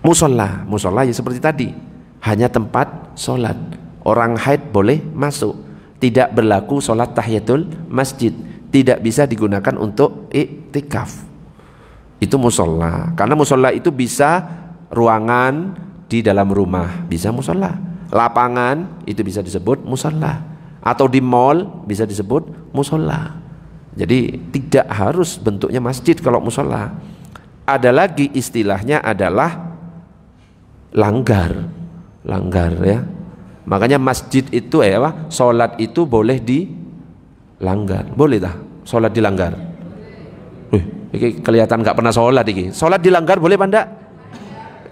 musola. Musola ya seperti tadi, hanya tempat sholat. Orang haid boleh masuk. Tidak berlaku sholat tahiyatul masjid. Tidak bisa digunakan untuk iktikaf. Itu musola. Karena musola itu bisa ruangan di dalam rumah, bisa musola. Lapangan itu bisa disebut musola. Atau di mall bisa disebut musola. Jadi tidak harus bentuknya masjid kalau musola. Ada lagi istilahnya adalah langgar. Langgar ya. Makanya masjid itu sholat itu boleh dilanggar. Boleh dah sholat dilanggar. Ini kelihatan nggak pernah sholat ini. Sholat dilanggar boleh apa enggak?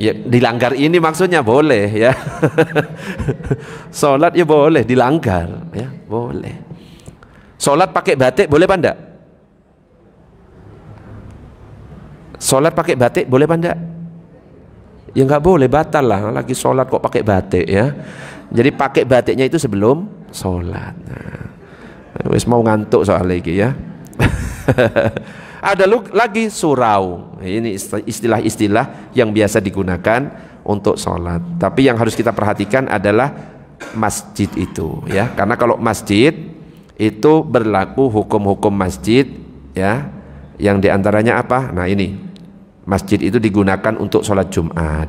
Ya, dilanggar ini maksudnya boleh ya. Sholat ya boleh dilanggar ya, boleh. Sholat pakai batik boleh apa enggak? Sholat pakai batik boleh apa enggak? Ya nggak boleh, batal lah. Lagi sholat kok pakai batik ya. Jadi pakai batiknya itu sebelum sholat. Nah, wis mau ngantuk soal lagi ya. Ada lagi surau. Ini istilah-istilah yang biasa digunakan untuk sholat. Tapi yang harus kita perhatikan adalah masjid itu ya. Karena kalau masjid itu berlaku hukum-hukum masjid ya. Yang diantaranya apa? Nah ini, masjid itu digunakan untuk sholat Jumat.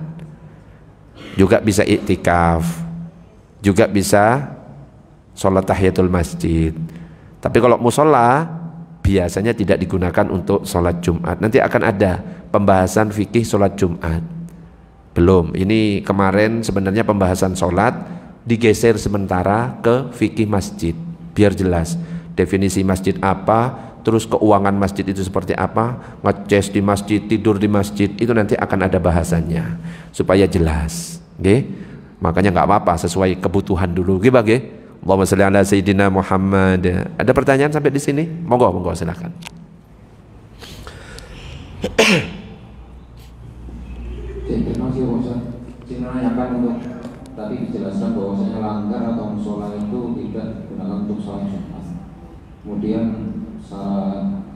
Juga bisa iktikaf. Juga bisa sholat tahiyatul masjid. Tapi kalau musola biasanya tidak digunakan untuk sholat Jumat. Nanti akan ada pembahasan fikih sholat Jumat. Belum, ini kemarin sebenarnya pembahasan sholat digeser sementara ke fikih masjid. Biar jelas definisi masjid apa, terus keuangan masjid itu seperti apa, ngeces di masjid, tidur di masjid, itu nanti akan ada bahasannya supaya jelas. Okay? Makanya nggak apa-apa, sesuai kebutuhan dulu. Okay, bagi? Allahumma shalli ala sayyidina Muhammad. Ada pertanyaan sampai di sini? Monggo, monggo silakan. Terima kasih Ustaz. Saya menanyakan untuk tadi dijelaskan bahwasanya langgar atau musola itu tidak digunakan untuk sholat Jumat. Kemudian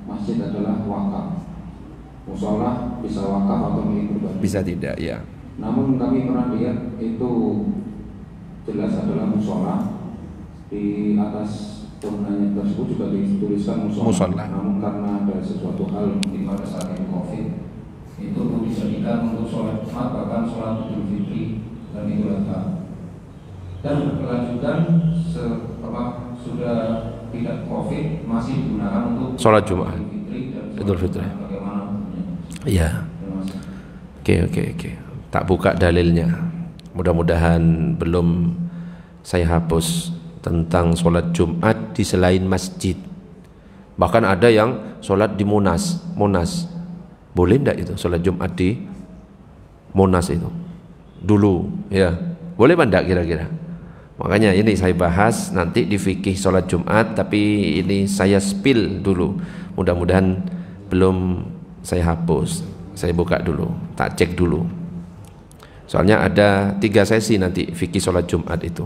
masjid adalah wakaf. Musola bisa wakaf atau milik pribadi. Bisa tidak, ya. Namun kami pernah lihat itu jelas adalah musola. Di atas bangunan tersebut juga dituliskan musola. Namun karena ada sesuatu hal di pada saat ini COVID, itu dijadikan untuk sholat Jumat, bahkan sholat Idul Fitri dan Idul Adha. Dan berkelanjutan setelah sudah tidak COVID masih digunakan untuk sholat Jumat, Idul Fitri. Bagaimana? Iya. Oke. Tak buka dalilnya. Mudah-mudahan belum saya hapus tentang sholat Jumat di selain masjid. Bahkan ada yang sholat di Monas. Boleh enggak itu sholat Jumat di Monas itu? Dulu ya. Boleh apa enggak kira-kira? Makanya ini saya bahas nanti di fikih sholat Jumat, tapi ini saya spill dulu. Mudah-mudahan belum saya hapus. Saya buka dulu, tak cek dulu. Soalnya ada 3 sesi nanti fikih sholat Jumat itu.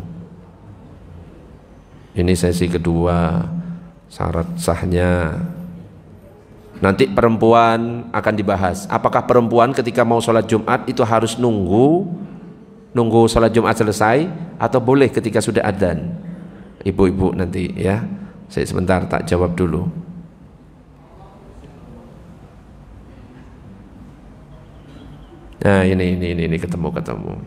Ini sesi kedua, syarat sahnya. Nanti perempuan akan dibahas. Apakah perempuan ketika mau sholat Jumat itu harus nunggu sholat Jumat selesai atau boleh ketika sudah adzan? Ibu-ibu nanti ya. Saya sebentar tak jawab dulu. Nah ini ketemu.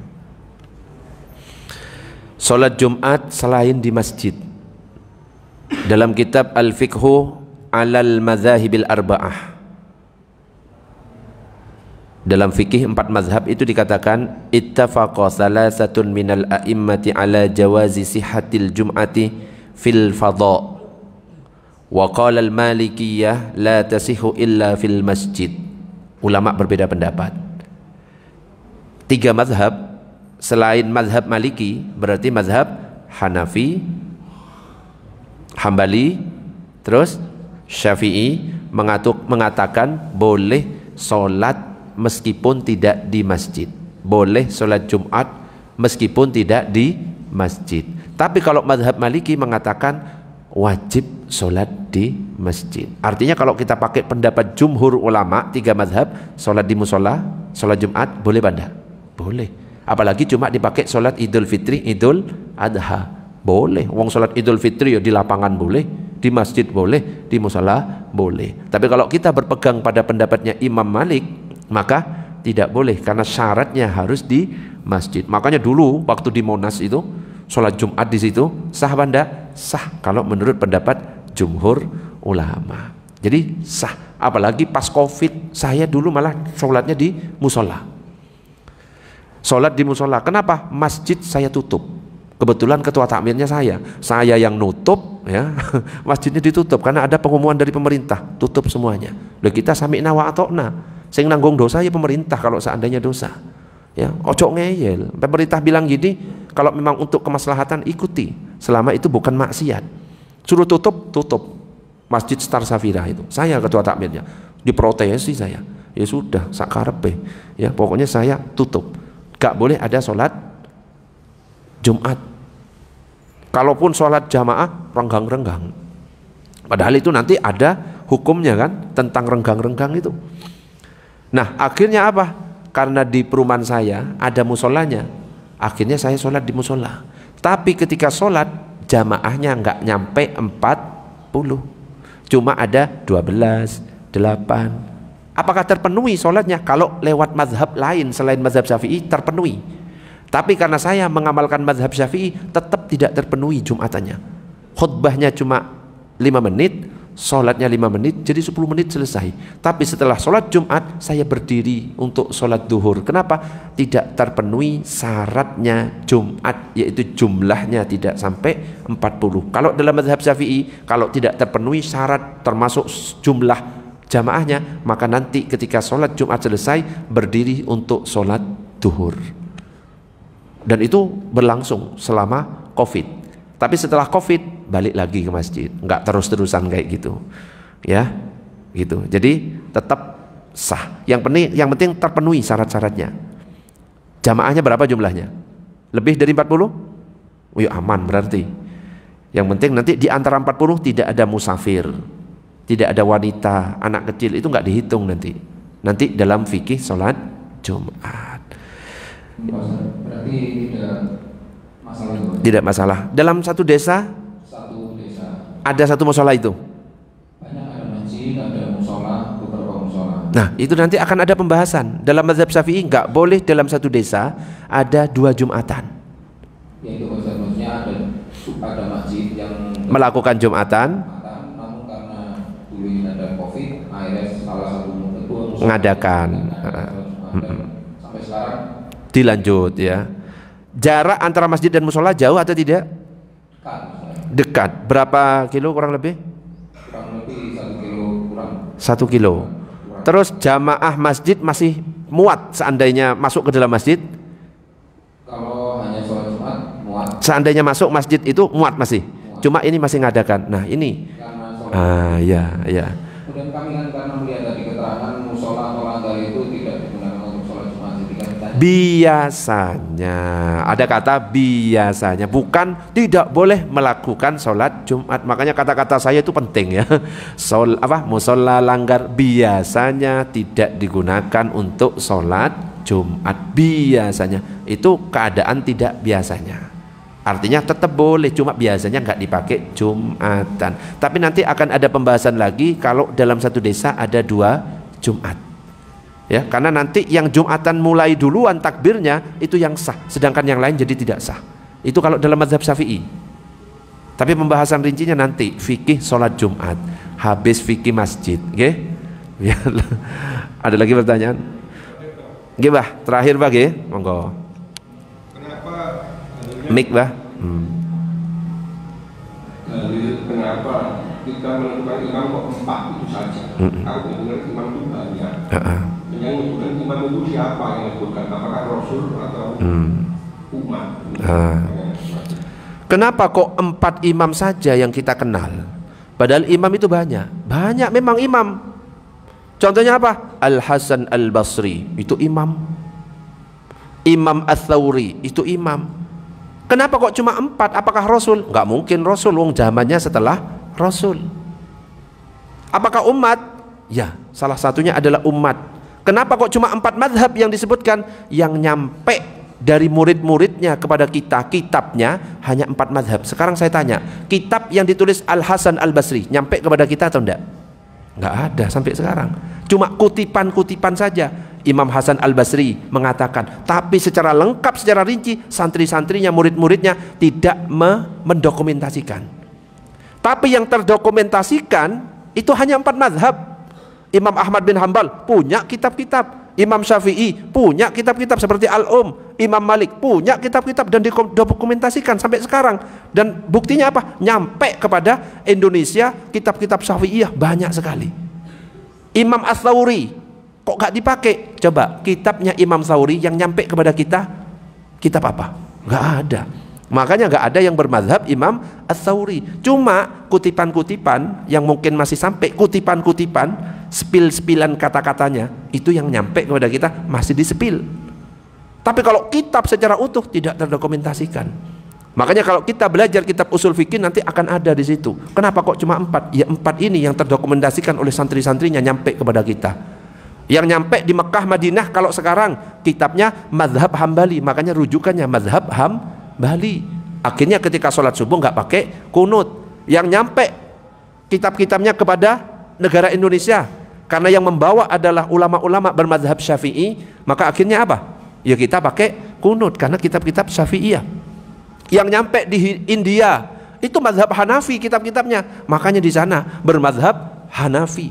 Sholat Jumat selain di masjid. Dalam kitab Al-Fiqhu alal madzahibil arba'ah, dalam fikih 4 mazhab itu dikatakan ittafaqa salasatun minal a'immati ala jawazi sihhatil jum'ati fil fadha wa qala al malikiyah la tasihhu illa fil masjid. Ulama berbeda pendapat. 3 mazhab selain mazhab Maliki, berarti mazhab Hanafi, Hambali, terus Syafi'i mengatakan boleh sholat meskipun tidak di masjid, boleh sholat Jumat meskipun tidak di masjid. Tapi kalau mazhab Maliki mengatakan wajib sholat di masjid. Artinya kalau kita pakai pendapat jumhur ulama 3 mazhab, sholat di musola, sholat Jumat boleh banda? Boleh. Apalagi cuma dipakai sholat Idul Fitri, Idul Adha, boleh. Wong sholat Idul Fitri ya di lapangan boleh, di masjid boleh, di musola boleh. Tapi kalau kita berpegang pada pendapatnya Imam Malik, maka tidak boleh karena syaratnya harus di masjid. Makanya dulu waktu di Monas itu sholat Jumat di situ sah banda? Sah kalau menurut pendapat jumhur ulama. Jadi sah. Apalagi pas Covid, saya dulu malah sholatnya di musola. Sholat di musola. Kenapa? Masjid saya tutup. Kebetulan ketua takmirnya saya yang nutup ya. Masjidnya ditutup karena ada pengumuman dari pemerintah, tutup semuanya. Loh, kita sami'na wa ata'na. Sing nanggung dosa ya pemerintah kalau seandainya dosa. Ya, ojo ngeyel. Pemerintah bilang gini, kalau memang untuk kemaslahatan ikuti, selama itu bukan maksiat. Suruh tutup. Masjid Star Safira itu. Saya ketua takmirnya. Diprotesi saya. Ya sudah, sakarepe. Ya, pokoknya saya tutup. Gak boleh ada sholat Jumat. Kalaupun sholat jamaah renggang-renggang. Padahal itu nanti ada hukumnya kan tentang renggang-renggang itu. Nah akhirnya apa? Karena di perumahan saya ada musolanya, akhirnya saya sholat di musola. Tapi ketika sholat jamaahnya nggak nyampe 40, cuma ada 12, 8. Apakah terpenuhi sholatnya? Kalau lewat mazhab lain selain mazhab Syafi'i terpenuhi. Tapi karena saya mengamalkan mazhab Syafi'i tetap tidak terpenuhi Jumatannya. Khutbahnya cuma 5 menit, sholatnya 5 menit, jadi 10 menit selesai. Tapi setelah sholat Jumat saya berdiri untuk sholat duhur. Kenapa? Tidak terpenuhi syaratnya Jumat, yaitu jumlahnya tidak sampai 40. Kalau dalam mazhab Syafi'i, kalau tidak terpenuhi syarat termasuk jumlah jamaahnya, maka nanti ketika sholat Jumat selesai berdiri untuk sholat duhur. Dan itu berlangsung selama Covid. Tapi setelah Covid balik lagi ke masjid, nggak terus-terusan kayak gitu, ya, gitu. Jadi tetap sah. Yang penting terpenuhi syarat-syaratnya. Jamaahnya berapa jumlahnya? Lebih dari 40? Oh ya aman berarti. Yang penting nanti di antara 40 tidak ada musafir, tidak ada wanita, anak kecil, itu nggak dihitung nanti dalam fikih sholat Jumat. Berarti tidak masalah itu? Tidak masalah. Dalam satu desa ada satu musola itu. Banyak, ada masjid, ada musola, beberapa musola. Nah itu nanti akan ada pembahasan. Dalam mazhab Syafi'i nggak boleh dalam satu desa ada 2 Jumatan. Ya itu maksudnya ada masjid yang melakukan Jumatan. Ada Covid, akhirnya salah satu mengadakan sampai sekarang dilanjut ya. Jarak antara masjid dan musola jauh atau tidak? Dekat. Berapa kilo kurang lebih? Kurang lebih 1 kilo kurang. 1 kilo. Terus jamaah masjid masih muat seandainya masuk ke dalam masjid? Kalau hanya sholat Jumat muat. Seandainya masuk masjid itu muat masih. Cuma ini masih ngadakan. Nah ini. Ya. Kemudian kami kan karena melihat dari keterangan musola atau langgar itu tidak digunakan untuk sholat Jumat, jadi kan Biasanya. Ada kata biasanya, bukan tidak boleh melakukan sholat Jumat. Makanya kata-kata saya itu penting ya. Musola langgar biasanya tidak digunakan untuk sholat Jumat. Biasanya itu keadaan tidak biasanya. Artinya tetap boleh, cuma biasanya nggak dipakai Jumatan. Tapi nanti akan ada pembahasan lagi kalau dalam satu desa ada 2 Jumat. Ya, karena nanti yang Jumatan mulai duluan takbirnya itu yang sah, sedangkan yang lain jadi tidak sah. Itu kalau dalam mazhab Syafi'i. Tapi pembahasan rincinya nanti fikih sholat Jumat, habis fikih masjid. Oke? Ya. Ada lagi pertanyaan? Oke, Bah, terakhir Bah, nggih. Monggo. Mik Bah. Kenapa kita menentukan imam kok 4 itu saja? Artinya imam itu banyak. Yang menentukan imam itu siapa yang menentukan? Apakah Rasul atau umat? Kenapa kok 4 imam saja yang kita kenal? Padahal imam itu banyak. Banyak memang imam. Contohnya apa? Al-Hasan Al-Basri itu imam. Imam Ats-Tsauri itu imam. Kenapa kok cuma 4? Apakah Rasul? Nggak mungkin Rasul, wong zamannya setelah Rasul. Apakah umat? Ya, salah satunya adalah umat. Kenapa kok cuma 4 madhab yang disebutkan? Yang nyampe dari murid-muridnya kepada kita, kitabnya hanya 4 madhab. Sekarang saya tanya, kitab yang ditulis Al-Hasan Al-Basri nyampe kepada kita atau enggak? Nggak ada sampai sekarang. Cuma kutipan-kutipan saja. Imam Hasan Al-Basri mengatakan, tapi secara lengkap, secara rinci, santri-santrinya, murid-muridnya tidak mendokumentasikan. Tapi yang terdokumentasikan itu hanya 4 mazhab. Imam Ahmad bin Hambal punya kitab-kitab, Imam Syafi'i punya kitab-kitab seperti Al-Um, Imam Malik punya kitab-kitab dan didokumentasikan sampai sekarang. Dan buktinya apa? Nyampe kepada Indonesia kitab-kitab Syafi'iyah banyak sekali. Imam Ats-Tsauri kok gak dipakai? Coba kitabnya Imam Tsauri yang nyampe kepada kita, kitab apa? Gak ada. Makanya gak ada yang bermazhab Imam Ats-Tsauri. Cuma kutipan-kutipan yang mungkin masih sampai, kutipan-kutipan, sepil-sepilan kata-katanya, itu yang nyampe kepada kita masih disepil. Tapi kalau kitab secara utuh tidak terdokumentasikan. Makanya kalau kita belajar kitab usul fikih nanti akan ada di situ. Kenapa kok cuma 4? Ya 4 ini yang terdokumentasikan oleh santri-santrinya nyampe kepada kita. Yang nyampe di Mekah, Madinah, kalau sekarang kitabnya mazhab Hambali, makanya rujukannya mazhab Hambali. Akhirnya ketika sholat subuh nggak pakai kunut. Yang nyampe kitab-kitabnya kepada negara Indonesia, karena yang membawa adalah ulama-ulama bermazhab Syafi'i, maka akhirnya apa? Ya kita pakai kunut karena kitab-kitab Syafi'iyah. Yang nyampe di India itu mazhab Hanafi kitab-kitabnya, makanya di sana bermazhab Hanafi.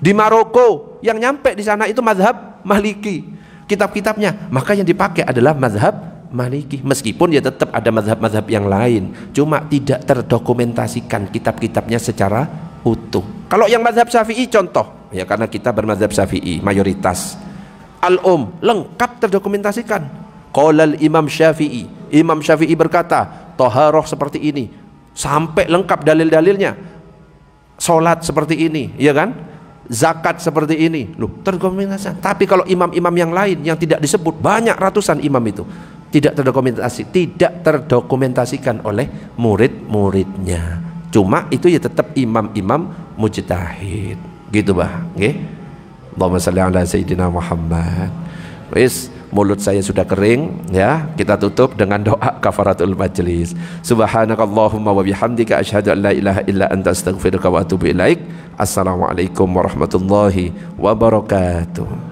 Di Maroko yang nyampe di sana itu mazhab Maliki kitab-kitabnya, maka yang dipakai adalah mazhab Maliki. Meskipun ya tetap ada mazhab-mazhab yang lain, cuma tidak terdokumentasikan kitab-kitabnya secara utuh. Kalau yang mazhab Syafi'i contoh, ya karena kita bermazhab Syafi'i mayoritas. Al-Um lengkap terdokumentasikan. Qala Imam Syafi'i, Imam Syafi'i berkata, thaharah seperti ini, sampai lengkap dalil-dalilnya. Salat seperti ini, ya kan? Zakat seperti ini, loh, terdokumentasi. Tapi kalau imam-imam yang lain yang tidak disebut, banyak ratusan imam itu tidak terdokumentasikan oleh murid-muridnya. Cuma itu ya tetap imam-imam mujtahid. Gitu bah, nggih. Allahumma shalli ala sayyidina Muhammad. Wis, mulut saya sudah kering ya. Kita tutup dengan doa kafaratul majlis. Subhanakallahumma wa bihamdika asyhadu an la ilaha illa anta astaghfiruka wa atubu ilaik. Assalamualaikum warahmatullahi wabarakatuh.